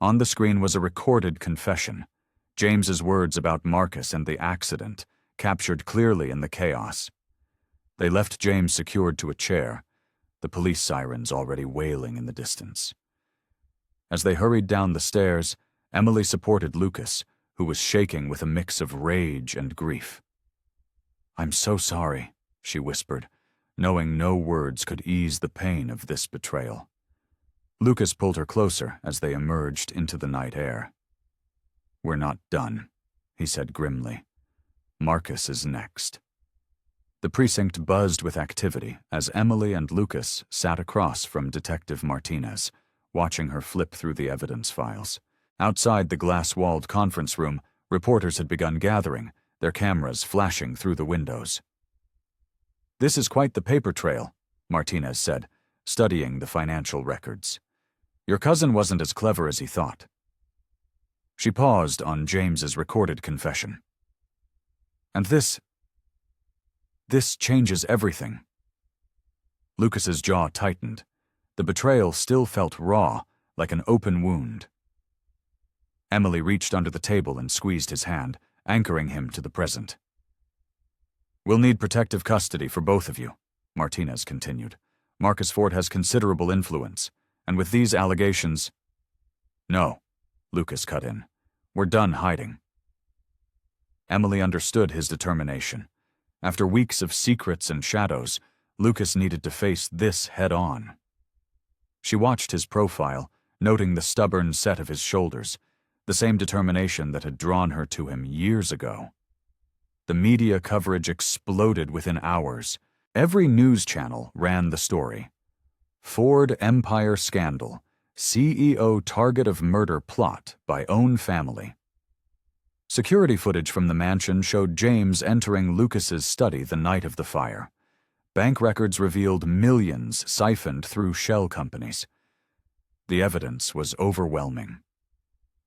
On the screen was a recorded confession. James's words about Marcus and the accident, captured clearly in the chaos. They left James secured to a chair, the police sirens already wailing in the distance. As they hurried down the stairs, Emily supported Lucas, who was shaking with a mix of rage and grief. "I'm so sorry," she whispered, knowing no words could ease the pain of this betrayal. Lucas pulled her closer as they emerged into the night air. "We're not done," he said grimly. "Marcus is next." The precinct buzzed with activity as Emily and Lucas sat across from Detective Martinez, watching her flip through the evidence files. Outside the glass-walled conference room, reporters had begun gathering, their cameras flashing through the windows. "This is quite the paper trail," Martinez said, studying the financial records. "Your cousin wasn't as clever as he thought." She paused on James's recorded confession. "And this changes everything." Lucas's jaw tightened. The betrayal still felt raw, like an open wound. Emily reached under the table and squeezed his hand, anchoring him to the present. "We'll need protective custody for both of you," Martinez continued. "Marcus Ford has considerable influence, and with these allegations—" "No," Lucas cut in. "We're done hiding." Emily understood his determination. After weeks of secrets and shadows, Lucas needed to face this head-on. She watched his profile, noting the stubborn set of his shoulders, the same determination that had drawn her to him years ago. The media coverage exploded within hours. Every news channel ran the story. Ford Empire Scandal, CEO target of murder plot by own family. Security footage from the mansion showed James entering Lucas's study the night of the fire. Bank records revealed millions siphoned through shell companies. The evidence was overwhelming.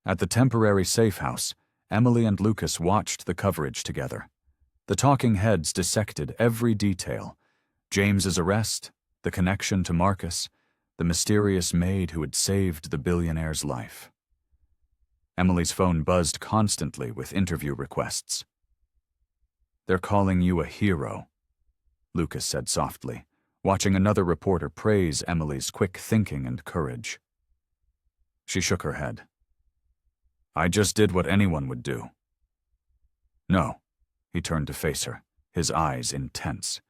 At the temporary safe house, Emily and Lucas watched the coverage together. The talking heads dissected every detail: James's arrest, the connection to Marcus, the mysterious maid who had saved the billionaire's life. Emily's phone buzzed constantly with interview requests. "They're calling you a hero," Lucas said softly, watching another reporter praise Emily's quick thinking and courage. She shook her head. "I just did what anyone would do." "No," he turned to face her, his eyes intense.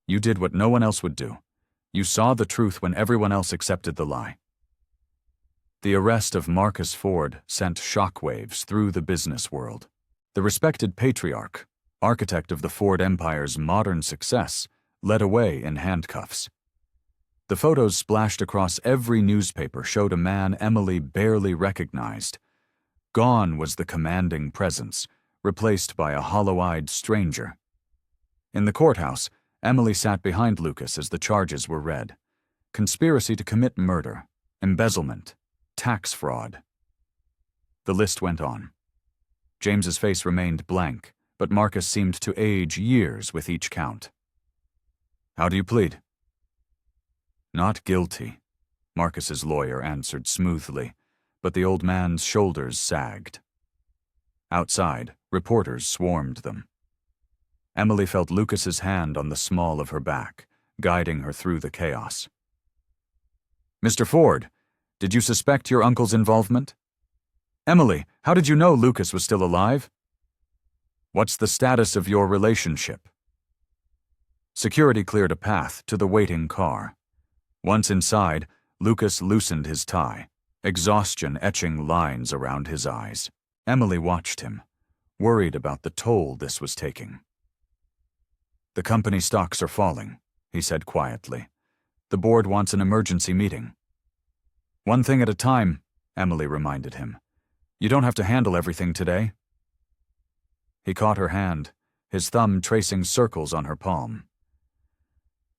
"You did what no one else would do. You saw the truth when everyone else accepted the lie." The arrest of Marcus Ford sent shockwaves through the business world. The respected patriarch, architect of the Ford Empire's modern success, led away in handcuffs. The photos splashed across every newspaper showed a man Emily barely recognized. Gone was the commanding presence, replaced by a hollow-eyed stranger. In the courthouse, Emily sat behind Lucas as the charges were read. Conspiracy to commit murder, embezzlement, tax fraud. The list went on. James's face remained blank, but Marcus seemed to age years with each count. "How do you plead?" "Not guilty," Marcus's lawyer answered smoothly, but the old man's shoulders sagged. Outside, reporters swarmed them. Emily felt Lucas's hand on the small of her back, guiding her through the chaos. "Mr. Ford, did you suspect your uncle's involvement? Emily, how did you know Lucas was still alive? What's the status of your relationship?" Security cleared a path to the waiting car. Once inside, Lucas loosened his tie, exhaustion etching lines around his eyes. Emily watched him, worried about the toll this was taking. "The company stocks are falling," he said quietly. "The board wants an emergency meeting." "One thing at a time," Emily reminded him. "You don't have to handle everything today." He caught her hand, his thumb tracing circles on her palm.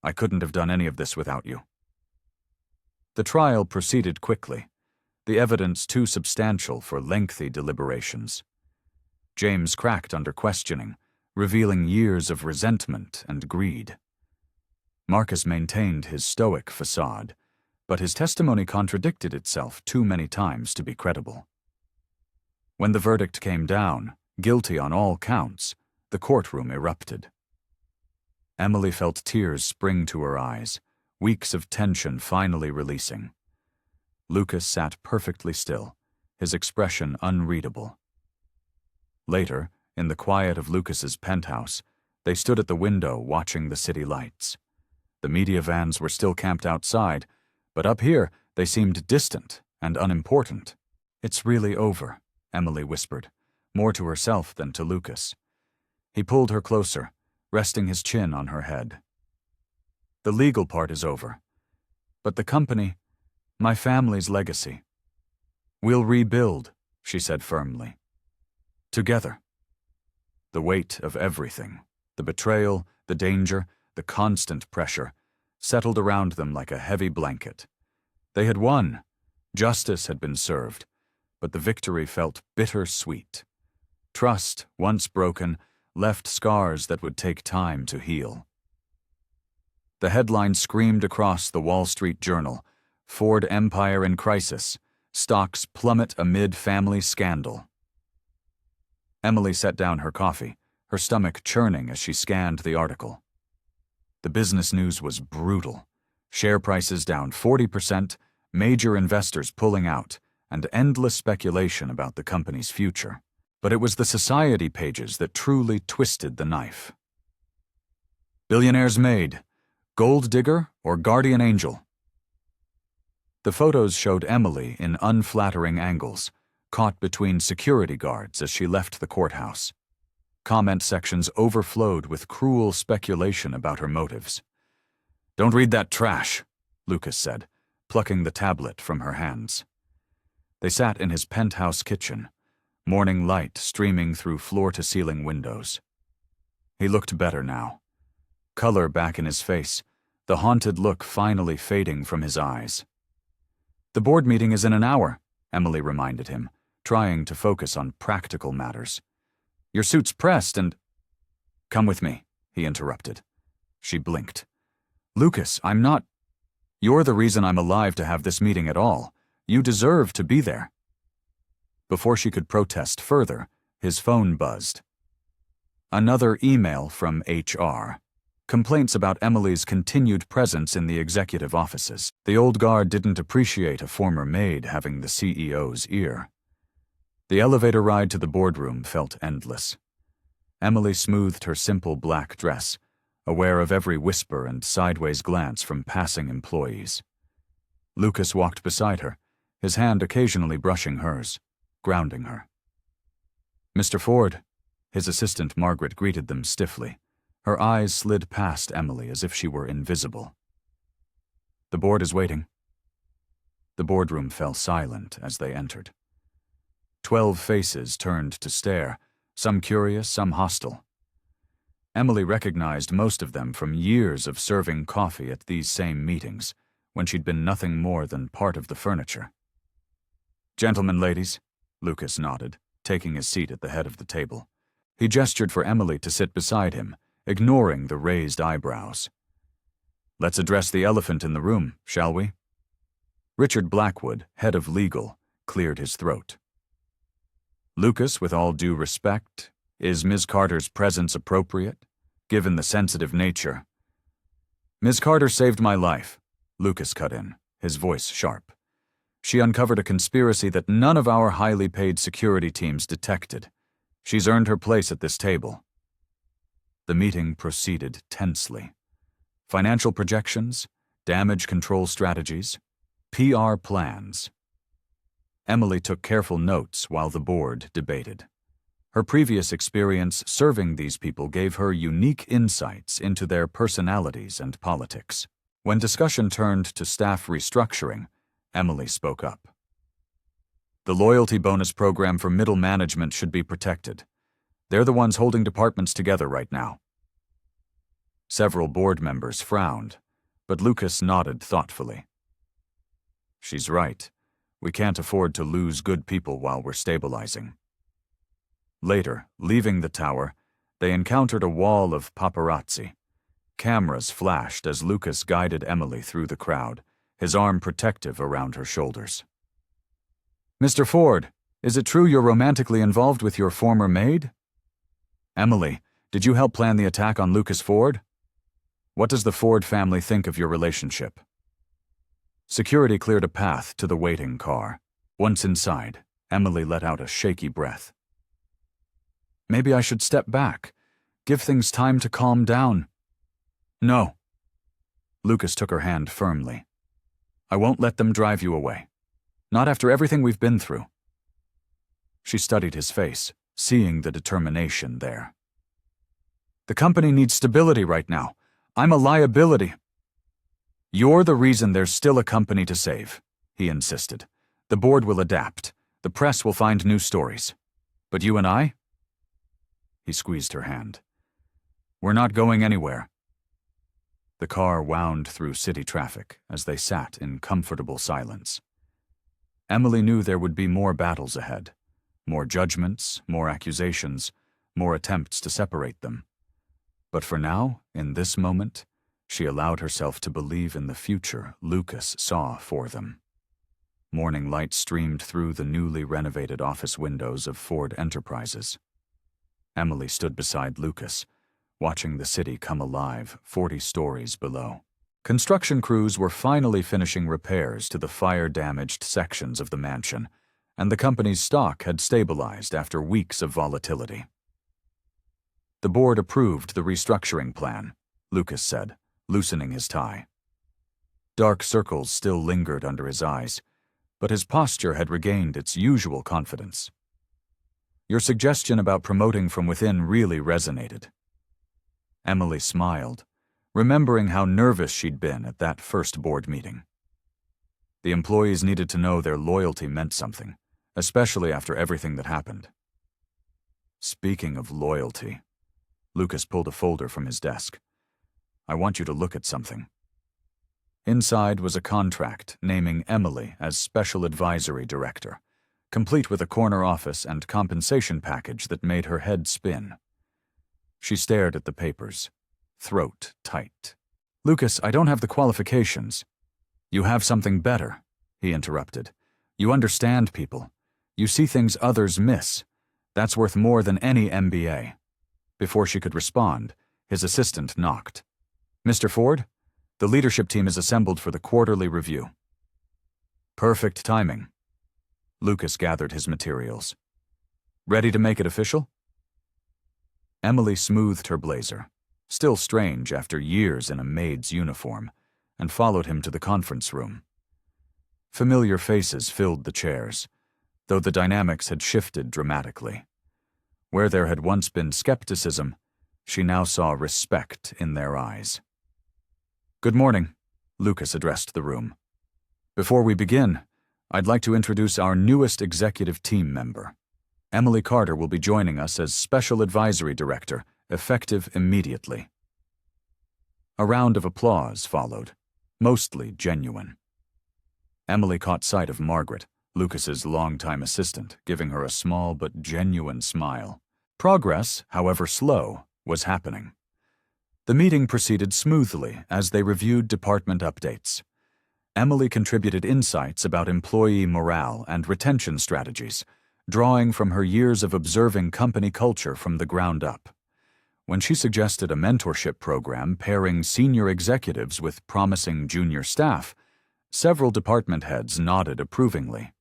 "I couldn't have done any of this without you." The trial proceeded quickly, the evidence too substantial for lengthy deliberations. James cracked under questioning, revealing years of resentment and greed. Marcus maintained his stoic facade, but his testimony contradicted itself too many times to be credible. When the verdict came down, guilty on all counts, the courtroom erupted. Emily felt tears spring to her eyes, weeks of tension finally releasing. Lucas sat perfectly still, his expression unreadable. Later, in the quiet of Lucas's penthouse, they stood at the window watching the city lights. The media vans were still camped outside, but up here they seemed distant and unimportant. "It's really over," Emily whispered, more to herself than to Lucas. He pulled her closer, resting his chin on her head. "The legal part is over. But the company, my family's legacy. We'll rebuild," she said firmly. "Together." The weight of everything, the betrayal, the danger, the constant pressure, settled around them like a heavy blanket. They had won. Justice had been served, but the victory felt bitter-sweet. Trust, once broken, left scars that would take time to heal. The headline screamed across the Wall Street Journal, "Ford Empire in Crisis. Stocks plummet amid family scandal." Emily set down her coffee, her stomach churning as she scanned the article. The business news was brutal. Share prices down 40%, major investors pulling out, and endless speculation about the company's future. But it was the society pages that truly twisted the knife. "Billionaire's Maid. Gold digger or guardian angel?" The photos showed Emily in unflattering angles, caught between security guards as she left the courthouse. Comment sections overflowed with cruel speculation about her motives. "Don't read that trash," Lucas said, plucking the tablet from her hands. They sat in his penthouse kitchen, morning light streaming through floor-to-ceiling windows. He looked better now. Color back in his face, the haunted look finally fading from his eyes. "The board meeting is in an hour," Emily reminded him, trying to focus on practical matters. "Your suit's pressed and—" "Come with me," he interrupted. She blinked. "Lucas, I'm not—" "You're the reason I'm alive to have this meeting at all. You deserve to be there." Before she could protest further, his phone buzzed. Another email from HR. Complaints about Emily's continued presence in the executive offices. The old guard didn't appreciate a former maid having the CEO's ear. The elevator ride to the boardroom felt endless. Emily smoothed her simple black dress, aware of every whisper and sideways glance from passing employees. Lucas walked beside her, his hand occasionally brushing hers, grounding her. "Mr. Ford," his assistant Margaret greeted them stiffly. Her eyes slid past Emily as if she were invisible. "The board is waiting." The boardroom fell silent as they entered. 12 faces turned to stare, some curious, some hostile. Emily recognized most of them from years of serving coffee at these same meetings, when she'd been nothing more than part of the furniture. "Gentlemen, ladies," Lucas nodded, taking his seat at the head of the table. He gestured for Emily to sit beside him, ignoring the raised eyebrows. "Let's address the elephant in the room, shall we?" Richard Blackwood, head of legal, cleared his throat. "Lucas, with all due respect, is Ms. Carter's presence appropriate, given the sensitive nature?" "Ms. Carter saved my life," Lucas cut in, his voice sharp. "She uncovered a conspiracy that none of our highly paid security teams detected. She's earned her place at this table." The meeting proceeded tensely. Financial projections, damage control strategies, PR plans. Emily took careful notes while the board debated. Her previous experience serving these people gave her unique insights into their personalities and politics. When discussion turned to staff restructuring, Emily spoke up. "The loyalty bonus program for middle management should be protected. They're the ones holding departments together right now." Several board members frowned, but Lucas nodded thoughtfully. "She's right. We can't afford to lose good people while we're stabilizing." Later, leaving the tower, They encountered a wall of paparazzi. Cameras flashed as Lucas guided Emily through the crowd, his arm protective around her shoulders. "Mr. Ford, is it true you're romantically involved with your former maid?" "Emily, did you help plan the attack on Lucas Ford? What does the Ford family think of your relationship?" Security cleared a path to the waiting car. Once inside, Emily let out a shaky breath. "Maybe I should step back, give things time to calm down." "No." Lucas took her hand firmly. "I won't let them drive you away. Not after everything we've been through." She studied his face, seeing the determination there. "The company needs stability right now. I'm a liability." "You're the reason there's still a company to save," he insisted. "The board will adapt. The press will find new stories. But you and I?" He squeezed her hand. "We're not going anywhere." The car wound through city traffic as they sat in comfortable silence. Emily knew there would be more battles ahead. More judgments, more accusations, more attempts to separate them. But for now, in this moment, she allowed herself to believe in the future Lucas saw for them. Morning light streamed through the newly renovated office windows of Ford Enterprises. Emily stood beside Lucas, watching the city come alive 40 stories below. Construction crews were finally finishing repairs to the fire-damaged sections of the mansion, and the company's stock had stabilized after weeks of volatility. "The board approved the restructuring plan," Lucas said, loosening his tie. Dark circles still lingered under his eyes, but his posture had regained its usual confidence. "Your suggestion about promoting from within really resonated." Emily smiled, remembering how nervous she'd been at that first board meeting. The employees needed to know their loyalty meant something, especially after everything that happened. "Speaking of loyalty," Lucas pulled a folder from his desk. "I want you to look at something." Inside was a contract naming Emily as Special Advisory Director, complete with a corner office and compensation package that made her head spin. She stared at the papers, throat tight. "Lucas, I don't have the qualifications." "You have something better," he interrupted. "You understand people. You see things others miss. That's worth more than any MBA." Before she could respond, his assistant knocked. "Mr. Ford, the leadership team is assembled for the quarterly review." "Perfect timing." Lucas gathered his materials. "Ready to make it official?" Emily smoothed her blazer, still strange after years in a maid's uniform, and followed him to the conference room. Familiar faces filled the chairs, though the dynamics had shifted dramatically. Where there had once been skepticism, she now saw respect in their eyes. "Good morning," Lucas addressed the room. "Before we begin, I'd like to introduce our newest executive team member. Emily Carter will be joining us as Special Advisory Director, effective immediately." A round of applause followed, mostly genuine. Emily caught sight of Margaret, Lucas's longtime assistant, giving her a small but genuine smile. Progress, however slow, was happening. The meeting proceeded smoothly as they reviewed department updates. Emily contributed insights about employee morale and retention strategies, drawing from her years of observing company culture from the ground up. When she suggested a mentorship program pairing senior executives with promising junior staff, several department heads nodded approvingly.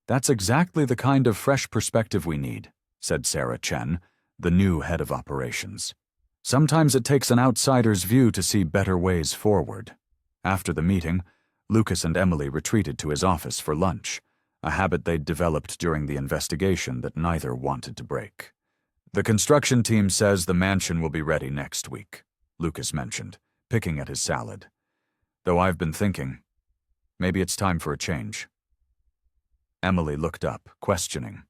"That's exactly the kind of fresh perspective we need," said Sarah Chen, the new head of operations. "Sometimes it takes an outsider's view to see better ways forward." After the meeting, Lucas and Emily retreated to his office for lunch, a habit they'd developed during the investigation that neither wanted to break. "The construction team says the mansion will be ready next week," Lucas mentioned, picking at his salad. "Though I've been thinking, maybe it's time for a change." Emily looked up, questioning.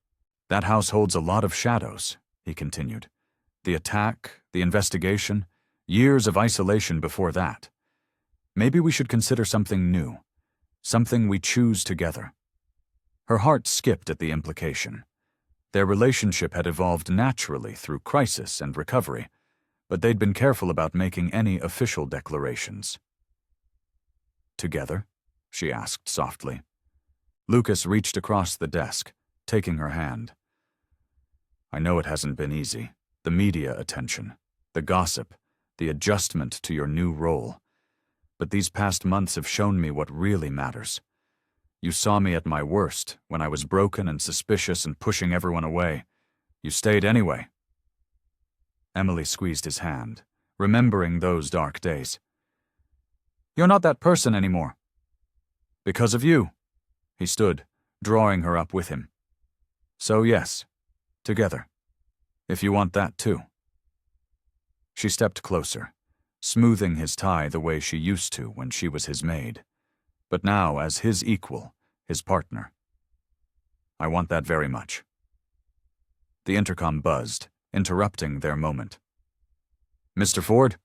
"That house holds a lot of shadows," he continued. "The attack, the investigation, years of isolation before that. Maybe we should consider something new, something we choose together." Her heart skipped at the implication. Their relationship had evolved naturally through crisis and recovery, but they'd been careful about making any official declarations. "Together?" she asked softly. Lucas reached across the desk, taking her hand. "I know it hasn't been easy. The media attention, the gossip, the adjustment to your new role. But these past months have shown me what really matters. You saw me at my worst, when I was broken and suspicious and pushing everyone away. You stayed anyway." Emily squeezed his hand, remembering those dark days. "You're not that person anymore." "Because of you." He stood, drawing her up with him. "So yes, together. If you want that too." She stepped closer, smoothing his tie the way she used to when she was his maid, but now as his equal, his partner. "I want that very much." The intercom buzzed, interrupting their moment. "Mr. Ford,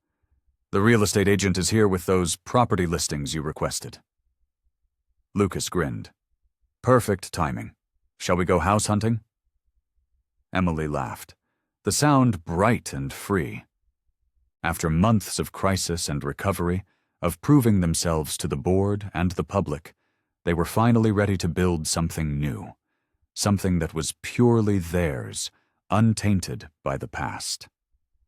the real estate agent is here with those property listings you requested." Lucas grinned. "Perfect timing. Shall we go house hunting?" Emily laughed, the sound bright and free. After months of crisis and recovery, of proving themselves to the board and the public, they were finally ready to build something new, something that was purely theirs, untainted by the past.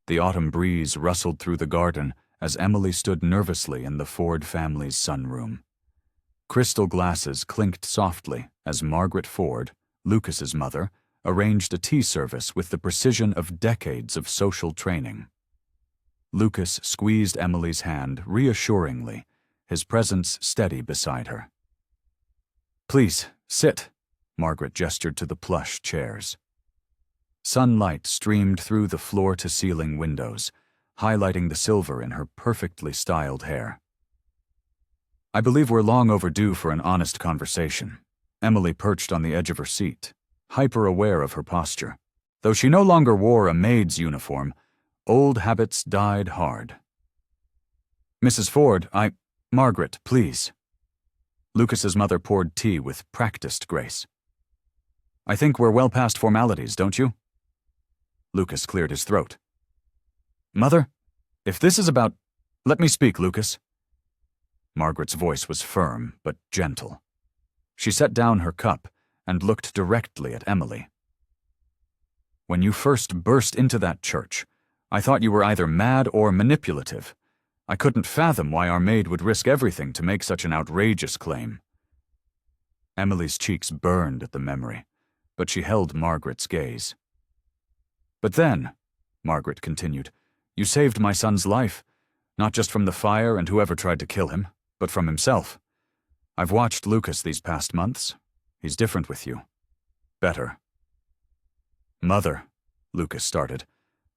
The autumn breeze rustled through the garden as Emily stood nervously in the Ford family's sunroom. Crystal glasses clinked softly as Margaret Ford, Lucas's mother, arranged a tea service with the precision of decades of social training. Lucas squeezed Emily's hand reassuringly, his presence steady beside her. "Please, sit," Margaret gestured to the plush chairs. Sunlight streamed through the floor-to-ceiling windows, highlighting the silver in her perfectly styled hair. "I believe we're long overdue for an honest conversation." Emily perched on the edge of her seat, hyper-aware of her posture. Though she no longer wore a maid's uniform, old habits died hard. "Mrs. Ford, Margaret, please." Lucas's mother poured tea with practiced grace. "I think we're well past formalities, don't you?" Lucas cleared his throat. "Mother, if this is about— Let me speak, Lucas." Margaret's voice was firm but gentle. She set down her cup and looked directly at Emily. "When you first burst into that church, I thought you were either mad or manipulative. I couldn't fathom why our maid would risk everything to make such an outrageous claim." Emily's cheeks burned at the memory, but she held Margaret's gaze. "But then," Margaret continued, "you saved my son's life, not just from the fire and whoever tried to kill him, but from himself. I've watched Lucas these past months. He's different with you. Better." "Mother," Lucas started,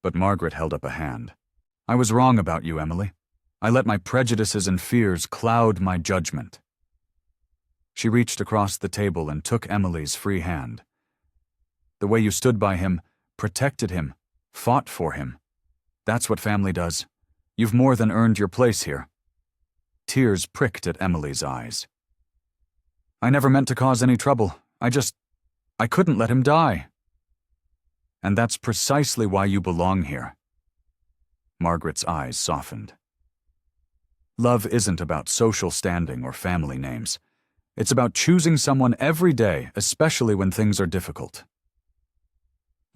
but Margaret held up a hand. "I was wrong about you, Emily. I let my prejudices and fears cloud my judgment." She reached across the table and took Emily's free hand. "The way you stood by him, protected him, fought for him. That's what family does. You've more than earned your place here." Tears pricked at Emily's eyes. "I never meant to cause any trouble. I couldn't let him die." "And that's precisely why you belong here." Margaret's eyes softened. "Love isn't about social standing or family names. It's about choosing someone every day, especially when things are difficult."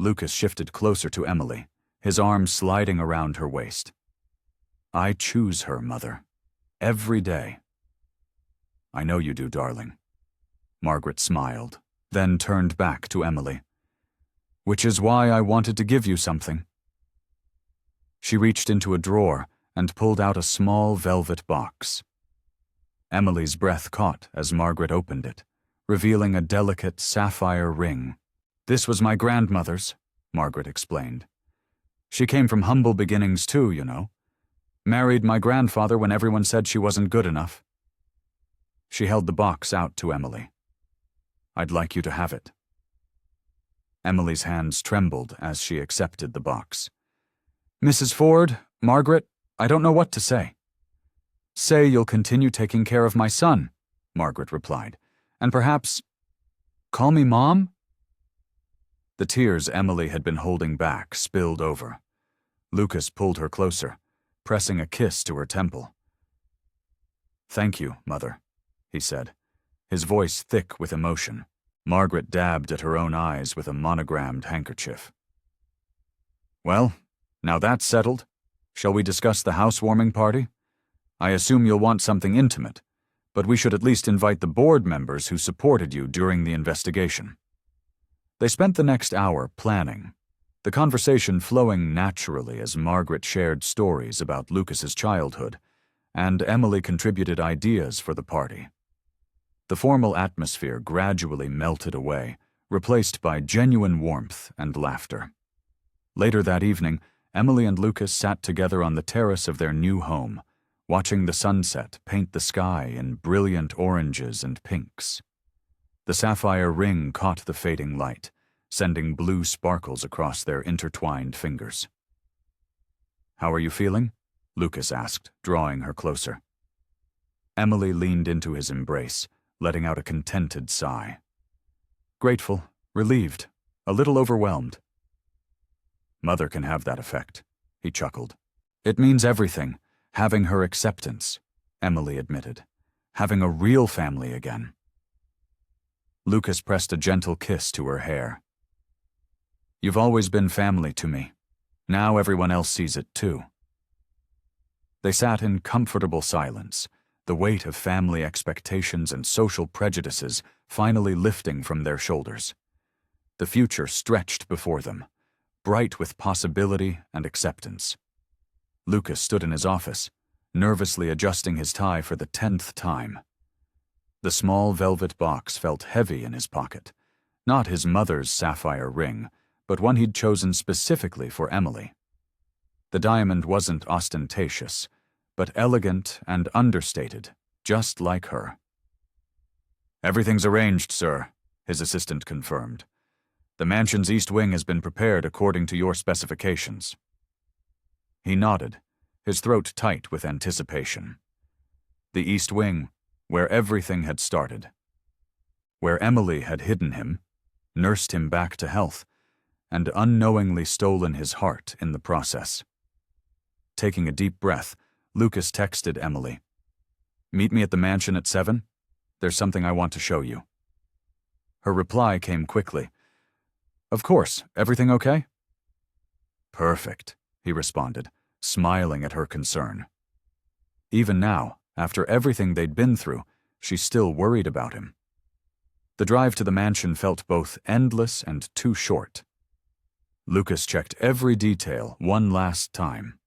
Lucas shifted closer to Emily, his arms sliding around her waist. "I choose her, Mother. Every day." "I know you do, darling." Margaret smiled, then turned back to Emily. "Which is why I wanted to give you something." She reached into a drawer and pulled out a small velvet box. Emily's breath caught as Margaret opened it, revealing a delicate sapphire ring. "This was my grandmother's," Margaret explained. "She came from humble beginnings too, you know. Married my grandfather when everyone said she wasn't good enough." She held the box out to Emily. "I'd like you to have it." Emily's hands trembled as she accepted the box. "Mrs. Ford, Margaret, I don't know what to say." "Say you'll continue taking care of my son," Margaret replied, "and perhaps— Call me Mom?" The tears Emily had been holding back spilled over. Lucas pulled her closer, pressing a kiss to her temple. "Thank you, Mother," he said, his voice thick with emotion. Margaret dabbed at her own eyes with a monogrammed handkerchief. "Well, now that's settled, shall we discuss the housewarming party? I assume you'll want something intimate, but we should at least invite the board members who supported you during the investigation." They spent the next hour planning, the conversation flowing naturally as Margaret shared stories about Lucas's childhood, and Emily contributed ideas for the party. The formal atmosphere gradually melted away, replaced by genuine warmth and laughter. Later that evening, Emily and Lucas sat together on the terrace of their new home, watching the sunset paint the sky in brilliant oranges and pinks. The sapphire ring caught the fading light, sending blue sparkles across their intertwined fingers. "How are you feeling?" Lucas asked, drawing her closer. Emily leaned into his embrace, letting out a contented sigh. "Grateful, relieved, a little overwhelmed." "Mother can have that effect," he chuckled. "It means everything, having her acceptance," Emily admitted. "Having a real family again." Lucas pressed a gentle kiss to her hair. "You've always been family to me. Now everyone else sees it too." They sat in comfortable silence, the weight of family expectations and social prejudices finally lifting from their shoulders. The future stretched before them, bright with possibility and acceptance. Lucas stood in his office, nervously adjusting his tie for the 10th time. The small velvet box felt heavy in his pocket, not his mother's sapphire ring, but one he'd chosen specifically for Emily. The diamond wasn't ostentatious, but elegant and understated, just like her. "Everything's arranged, sir," his assistant confirmed. "The mansion's east wing has been prepared according to your specifications." He nodded, his throat tight with anticipation. The east wing, where everything had started. Where Emily had hidden him, nursed him back to health, and unknowingly stolen his heart in the process. Taking a deep breath, Lucas texted Emily, "Meet me at the mansion at 7. There's something I want to show you." Her reply came quickly. "Of course, everything okay?" "Perfect," he responded, smiling at her concern. Even now, after everything they'd been through, she still worried about him. The drive to the mansion felt both endless and too short. Lucas checked every detail one last time.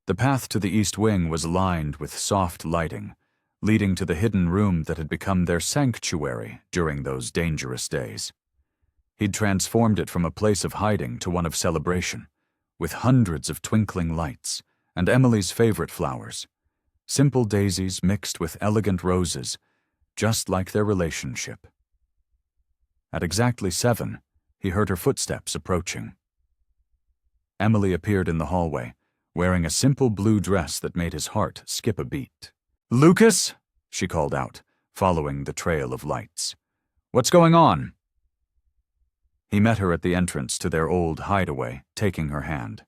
The path to the east wing was lined with soft lighting, leading to the hidden room that had become their sanctuary during those dangerous days. He'd transformed it from a place of hiding to one of celebration, with hundreds of twinkling lights and Emily's favorite flowers, simple daisies mixed with elegant roses, just like their relationship. At exactly 7, he heard her footsteps approaching. Emily appeared in the hallway, wearing a simple blue dress that made his heart skip a beat. "Lucas!" she called out, following the trail of lights. "What's going on?" He met her at the entrance to their old hideaway, taking her hand.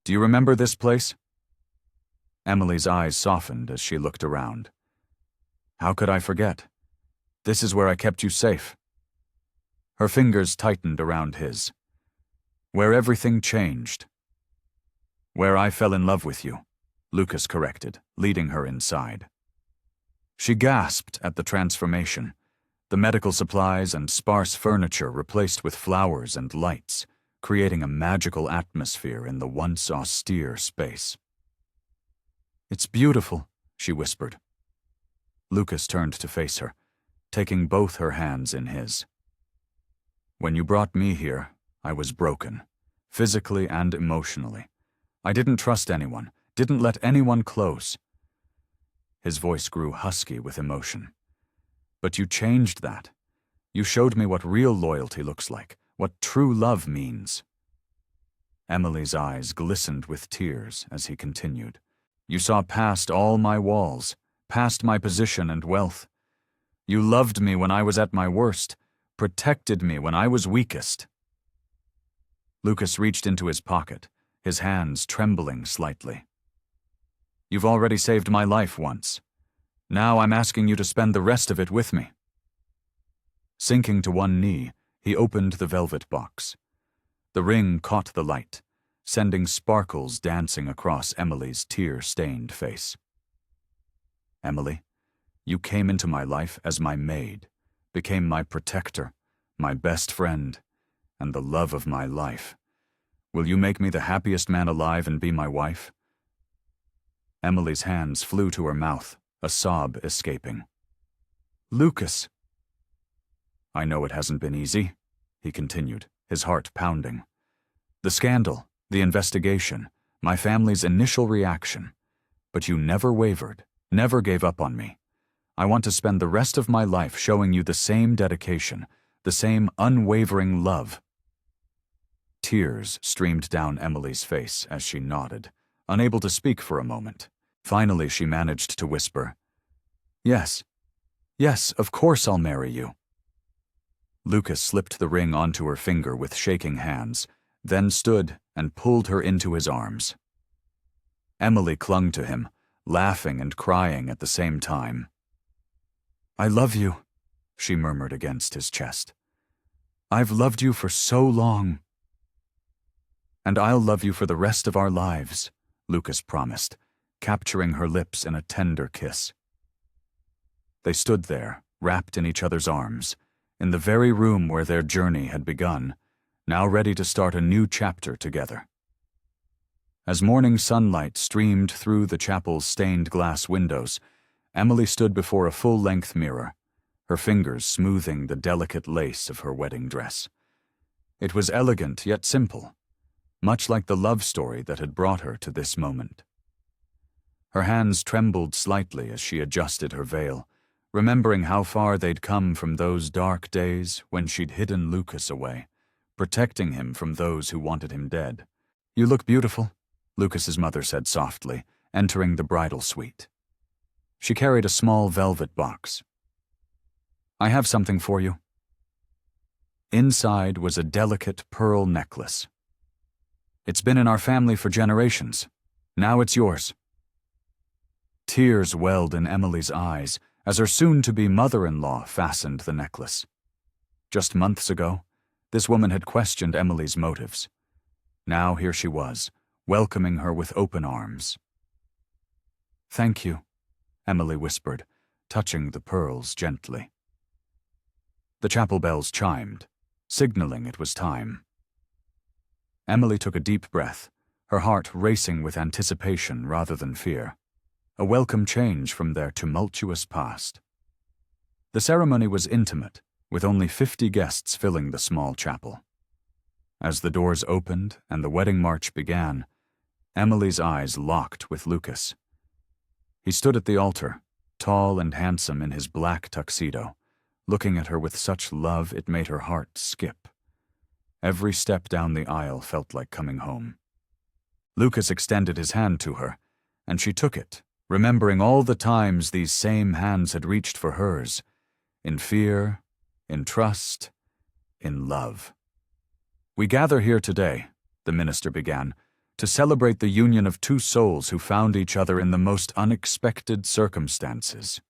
"Do you remember this place?" Emily's eyes softened as she looked around. "How could I forget? This is where I kept you safe." Her fingers tightened around his. "Where everything changed." "Where I fell in love with you," Lucas corrected, leading her inside. She gasped at the transformation, the medical supplies and sparse furniture replaced with flowers and lights, creating a magical atmosphere in the once austere space. "It's beautiful," she whispered. Lucas turned to face her, taking both her hands in his. "When you brought me here, I was broken, physically and emotionally. I didn't trust anyone, didn't let anyone close." His voice grew husky with emotion. "But you changed that. You showed me what real loyalty looks like, what true love means." Emily's eyes glistened with tears as he continued. "You saw past all my walls, past my position and wealth. You loved me when I was at my worst, protected me when I was weakest." Lucas reached into his pocket, his hands trembling slightly. "You've already saved my life once. Now I'm asking you to spend the rest of it with me." Sinking to one knee, he opened the velvet box. The ring caught the light, sending sparkles dancing across Emily's tear-stained face. "Emily, you came into my life as my maid, became my protector, my best friend, and the love of my life. Will you make me the happiest man alive and be my wife?" Emily's hands flew to her mouth, a sob escaping. "Lucas." "I know it hasn't been easy," he continued, his heart pounding. "The scandal, the investigation, my family's initial reaction. But you never wavered, never gave up on me. I want to spend the rest of my life showing you the same dedication, the same unwavering love." Tears streamed down Emily's face as she nodded, unable to speak for a moment. Finally, she managed to whisper, "Yes, yes, of course I'll marry you." Lucas slipped the ring onto her finger with shaking hands, then stood and pulled her into his arms. Emily clung to him, laughing and crying at the same time. "I love you," she murmured against his chest. "I've loved you for so long." "And I'll love you for the rest of our lives," Lucas promised, capturing her lips in a tender kiss. They stood there, wrapped in each other's arms, in the very room where their journey had begun, now ready to start a new chapter together. As morning sunlight streamed through the chapel's stained glass windows, Emily stood before a full-length mirror, her fingers smoothing the delicate lace of her wedding dress. It was elegant yet simple, much like the love story that had brought her to this moment. Her hands trembled slightly as she adjusted her veil, remembering how far they'd come from those dark days when she'd hidden Lucas away, protecting him from those who wanted him dead. "You look beautiful," Lucas's mother said softly, entering the bridal suite. She carried a small velvet box. "I have something for you." Inside was a delicate pearl necklace. "It's been in our family for generations. Now it's yours." Tears welled in Emily's eyes as her soon-to-be mother-in-law fastened the necklace. Just months ago, this woman had questioned Emily's motives. Now here she was, welcoming her with open arms. "Thank you," Emily whispered, touching the pearls gently. The chapel bells chimed, signaling it was time. Emily took a deep breath, her heart racing with anticipation rather than fear, a welcome change from their tumultuous past. The ceremony was intimate, with only 50 guests filling the small chapel. As the doors opened and the wedding march began, Emily's eyes locked with Lucas. He stood at the altar, tall and handsome in his black tuxedo, looking at her with such love it made her heart skip. Every step down the aisle felt like coming home. Lucas extended his hand to her, and she took it, remembering all the times these same hands had reached for hers, in fear, in trust, in love. "We gather here today," the minister began, "to celebrate the union of two souls who found each other in the most unexpected circumstances."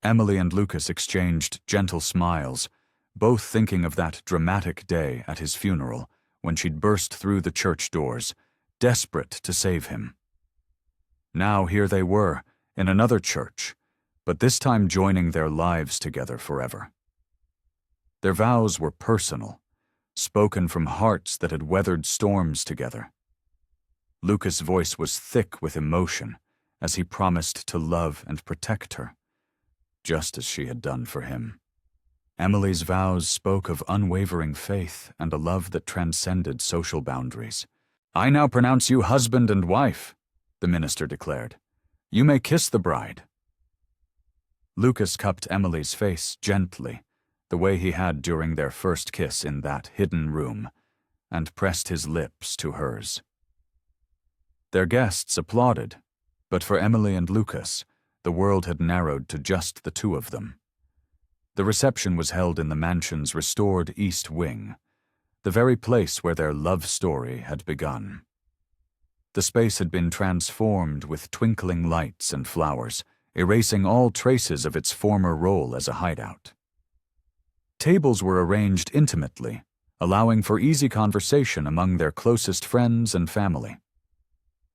Emily and Lucas exchanged gentle smiles, both thinking of that dramatic day at his funeral when she'd burst through the church doors, desperate to save him. Now here they were, in another church, but this time joining their lives together forever. Their vows were personal, spoken from hearts that had weathered storms together. Lucas' voice was thick with emotion as he promised to love and protect her, just as she had done for him. Emily's vows spoke of unwavering faith and a love that transcended social boundaries. "I now pronounce you husband and wife," the minister declared. "You may kiss the bride." Lucas cupped Emily's face gently, the way he had during their first kiss in that hidden room, and pressed his lips to hers. Their guests applauded, but for Emily and Lucas, the world had narrowed to just the two of them. The reception was held in the mansion's restored East Wing, the very place where their love story had begun. The space had been transformed with twinkling lights and flowers, erasing all traces of its former role as a hideout. Tables were arranged intimately, allowing for easy conversation among their closest friends and family.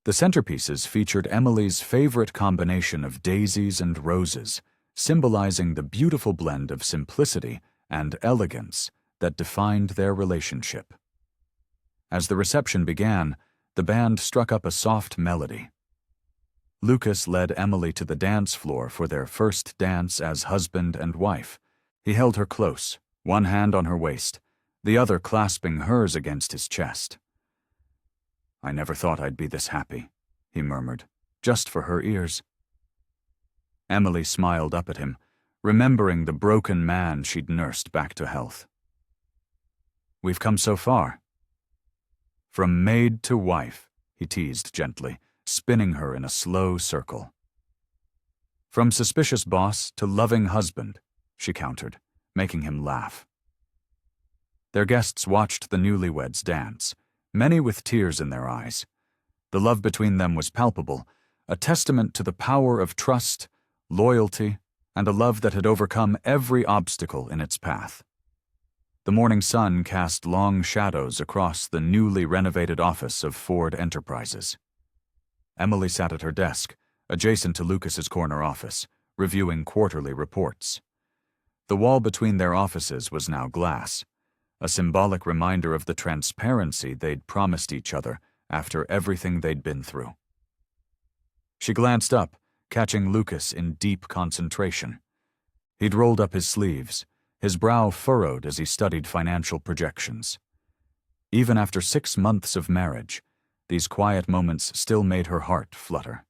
The centerpieces featured Emily's favorite combination of daisies and roses, symbolizing the beautiful blend of simplicity and elegance that defined their relationship. As the reception began, the band struck up a soft melody. Lucas led Emily to the dance floor for their first dance as husband and wife. He held her close, one hand on her waist, the other clasping hers against his chest. "I never thought I'd be this happy," he murmured, just for her ears. Emily smiled up at him, remembering the broken man she'd nursed back to health. "We've come so far." "From maid to wife," he teased gently, spinning her in a slow circle. "From suspicious boss to loving husband," she countered, making him laugh. Their guests watched the newlyweds dance, many with tears in their eyes. The love between them was palpable, a testament to the power of trust, loyalty, and a love that had overcome every obstacle in its path. The morning sun cast long shadows across the newly renovated office of Ford Enterprises. Emily sat at her desk, adjacent to Lucas's corner office, reviewing quarterly reports. The wall between their offices was now glass, a symbolic reminder of the transparency they'd promised each other after everything they'd been through. She glanced up, catching Lucas in deep concentration. He'd rolled up his sleeves, his brow furrowed as he studied financial projections. Even after 6 months of marriage, these quiet moments still made her heart flutter.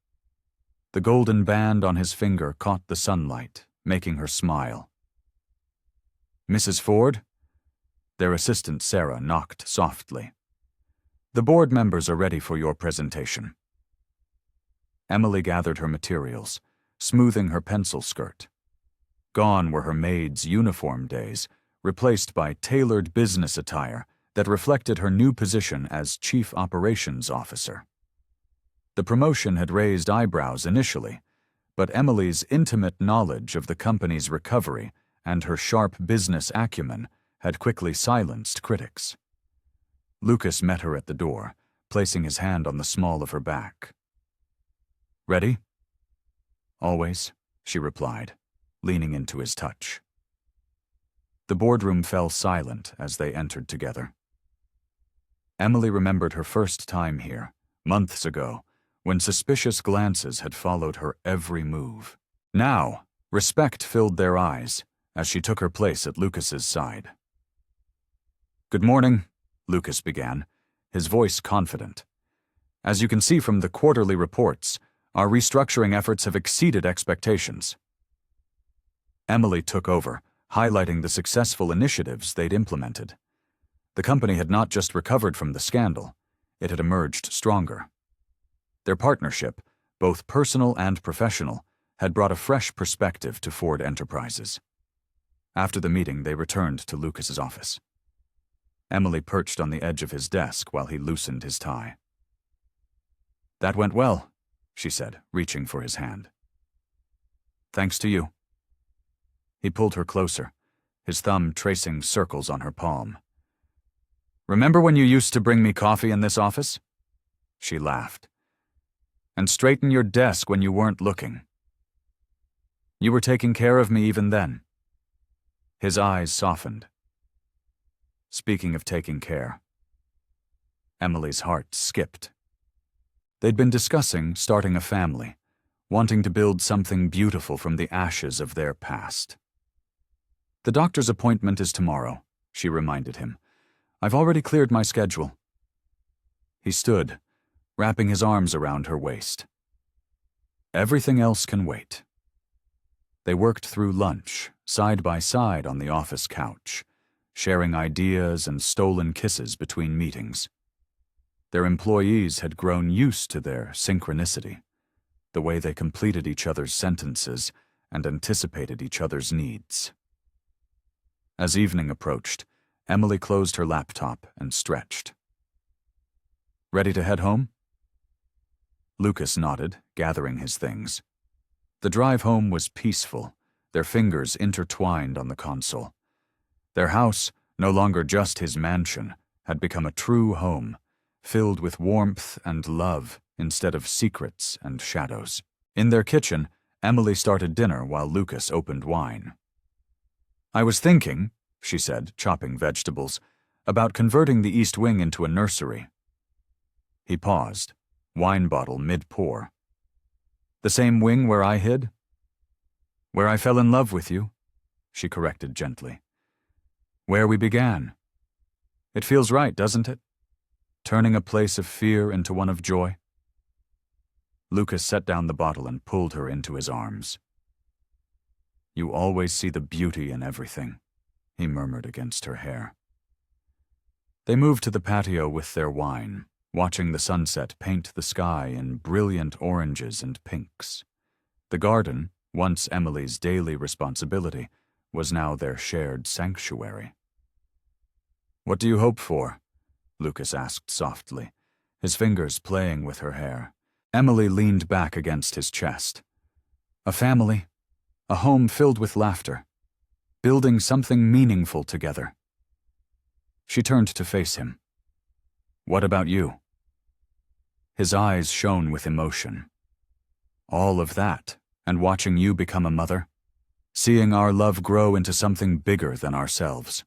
The golden band on his finger caught the sunlight, making her smile. "Mrs. Ford?" Their assistant Sarah knocked softly. "The board members are ready for your presentation." Emily gathered her materials, smoothing her pencil skirt. Gone were her maid's uniform days, replaced by tailored business attire that reflected her new position as Chief Operations Officer. The promotion had raised eyebrows initially, but Emily's intimate knowledge of the company's recovery and her sharp business acumen had quickly silenced critics. Lucas met her at the door, placing his hand on the small of her back. "Ready?" "Always," she replied, leaning into his touch. The boardroom fell silent as they entered together. Emily remembered her first time here, months ago, when suspicious glances had followed her every move. Now, respect filled their eyes as she took her place at Lucas's side. "Good morning," Lucas began, his voice confident. "As you can see from the quarterly reports, our restructuring efforts have exceeded expectations." Emily took over, highlighting the successful initiatives they'd implemented. The company had not just recovered from the scandal, it had emerged stronger. Their partnership, both personal and professional, had brought a fresh perspective to Ford Enterprises. After the meeting, they returned to Lucas's office. Emily perched on the edge of his desk while he loosened his tie. "That went well," she said, reaching for his hand. "Thanks to you." He pulled her closer, his thumb tracing circles on her palm. "Remember when you used to bring me coffee in this office?" She laughed. "And straighten your desk when you weren't looking. You were taking care of me even then." His eyes softened. Speaking of taking care, Emily's heart skipped. They'd been discussing starting a family, wanting to build something beautiful from the ashes of their past. "The doctor's appointment is tomorrow," she reminded him. "I've already cleared my schedule." He stood, wrapping his arms around her waist. Everything else can wait. They worked through lunch, side by side on the office couch, sharing ideas and stolen kisses between meetings. Their employees had grown used to their synchronicity, the way they completed each other's sentences and anticipated each other's needs. As evening approached, Emily closed her laptop and stretched. Ready to head home? Lucas nodded, gathering his things. The drive home was peaceful, their fingers intertwined on the console. Their house, no longer just his mansion, had become a true home, filled with warmth and love instead of secrets and shadows. In their kitchen, Emily started dinner while Lucas opened wine. "I was thinking," she said, chopping vegetables, "about converting the East Wing into a nursery." He paused, wine bottle mid-pour. "The same wing where I hid?" "Where I fell in love with you," she corrected gently. "Where we began. It feels right, doesn't it? Turning a place of fear into one of joy." Lucas set down the bottle and pulled her into his arms. "You always see the beauty in everything," he murmured against her hair. They moved to the patio with their wine, watching the sunset paint the sky in brilliant oranges and pinks. The garden, once Emily's daily responsibility, was now their shared sanctuary. "What do you hope for?" Lucas asked softly, his fingers playing with her hair. Emily leaned back against his chest. "A family, a home filled with laughter, building something meaningful together." She turned to face him. "What about you?" His eyes shone with emotion. "All of that, and watching you become a mother, seeing our love grow into something bigger than ourselves."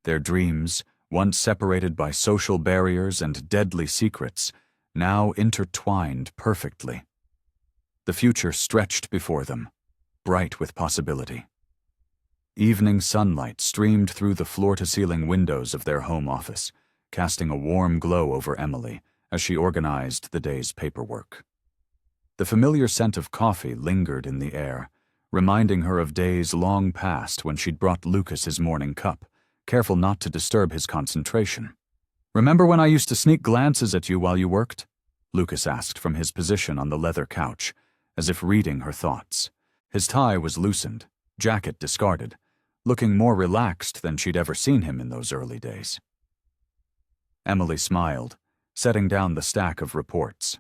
Their dreams, once separated by social barriers and deadly secrets, now intertwined perfectly. The future stretched before them, bright with possibility. Evening sunlight streamed through the floor-to-ceiling windows of their home office, casting a warm glow over Emily as she organized the day's paperwork. The familiar scent of coffee lingered in the air, reminding her of days long past when she'd brought Lucas his morning cup, careful not to disturb his concentration. "Remember when I used to sneak glances at you while you worked?" Lucas asked from his position on the leather couch, as if reading her thoughts. His tie was loosened, jacket discarded, looking more relaxed than she'd ever seen him in those early days. Emily smiled, setting down the stack of reports.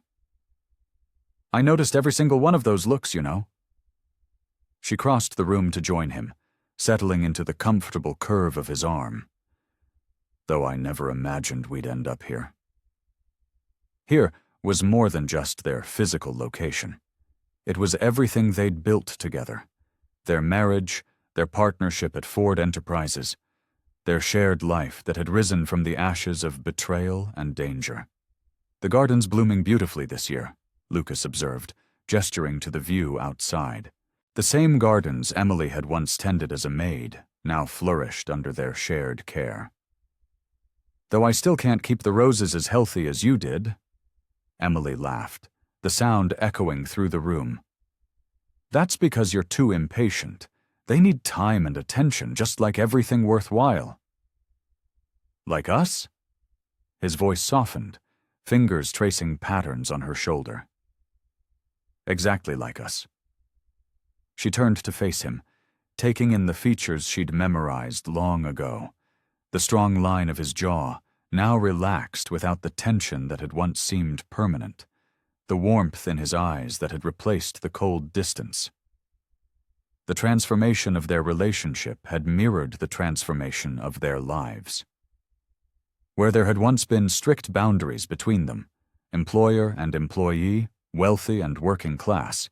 "I noticed every single one of those looks, you know." She crossed the room to join him, settling into the comfortable curve of his arm. "Though I never imagined we'd end up here." Here was more than just their physical location. It was everything they'd built together. Their marriage, their partnership at Ford Enterprises, their shared life that had risen from the ashes of betrayal and danger. "The garden's blooming beautifully this year," Lucas observed, gesturing to the view outside. The same gardens Emily had once tended as a maid now flourished under their shared care. "Though I still can't keep the roses as healthy as you did." Emily laughed, the sound echoing through the room. "That's because you're too impatient. They need time and attention, just like everything worthwhile." "Like us?" His voice softened, fingers tracing patterns on her shoulder. "Exactly like us." She turned to face him, taking in the features she'd memorized long ago. The strong line of his jaw, now relaxed without the tension that had once seemed permanent. The warmth in his eyes that had replaced the cold distance. The transformation of their relationship had mirrored the transformation of their lives. Where there had once been strict boundaries between them, employer and employee, wealthy and working class,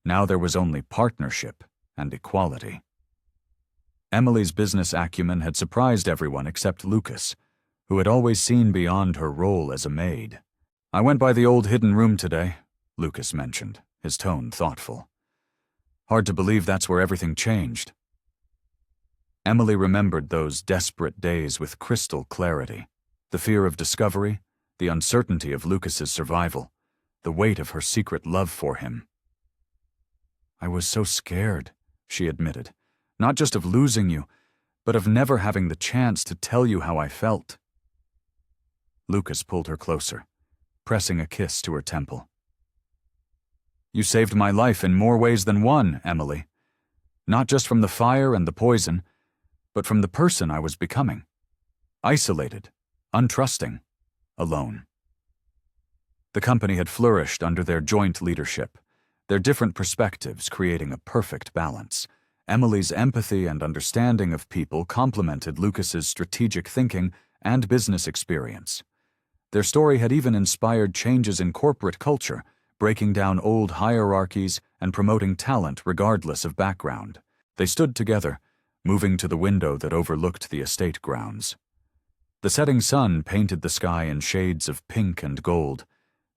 now there was only partnership and equality. Emily's business acumen had surprised everyone except Lucas, who had always seen beyond her role as a maid. "I went by the old hidden room today," Lucas mentioned, his tone thoughtful. "Hard to believe that's where everything changed." Emily remembered those desperate days with crystal clarity, the fear of discovery, the uncertainty of Lucas's survival, the weight of her secret love for him. "I was so scared," she admitted, "not just of losing you, but of never having the chance to tell you how I felt." Lucas pulled her closer, pressing a kiss to her temple. "You saved my life in more ways than one, Emily. Not just from the fire and the poison, but from the person I was becoming. Isolated, untrusting, alone. The company had flourished under their joint leadership, their different perspectives creating a perfect balance. Emily's empathy and understanding of people complemented Lucas's strategic thinking and business experience. Their story had even inspired changes in corporate culture, breaking down old hierarchies and promoting talent regardless of background. They stood together, moving to the window that overlooked the estate grounds. The setting sun painted the sky in shades of pink and gold,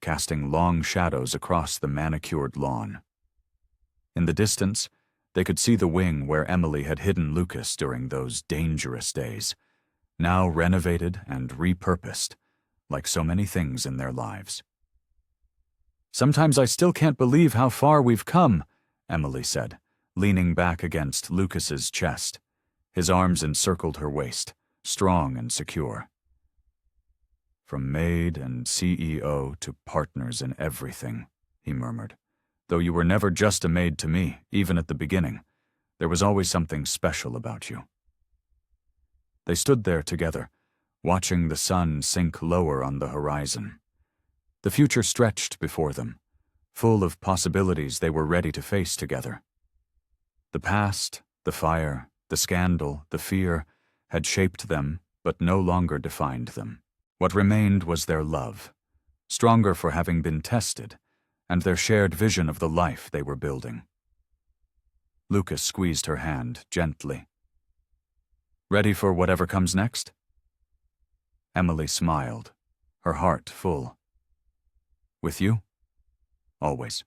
casting long shadows across the manicured lawn. In the distance, they could see the wing where Emily had hidden Lucas during those dangerous days, now renovated and repurposed, like so many things in their lives. "Sometimes I still can't believe how far we've come," Emily said, leaning back against Lucas's chest. His arms encircled her waist, strong and secure. "From maid and CEO to partners in everything," he murmured. "Though you were never just a maid to me, even at the beginning, there was always something special about you." They stood there together, watching the sun sink lower on the horizon. The future stretched before them, full of possibilities they were ready to face together. The past, the fire, the scandal, the fear, had shaped them but no longer defined them. What remained was their love, stronger for having been tested, and their shared vision of the life they were building. Lucas squeezed her hand gently. "Ready for whatever comes next?" Emily smiled, her heart full. "With you? Always."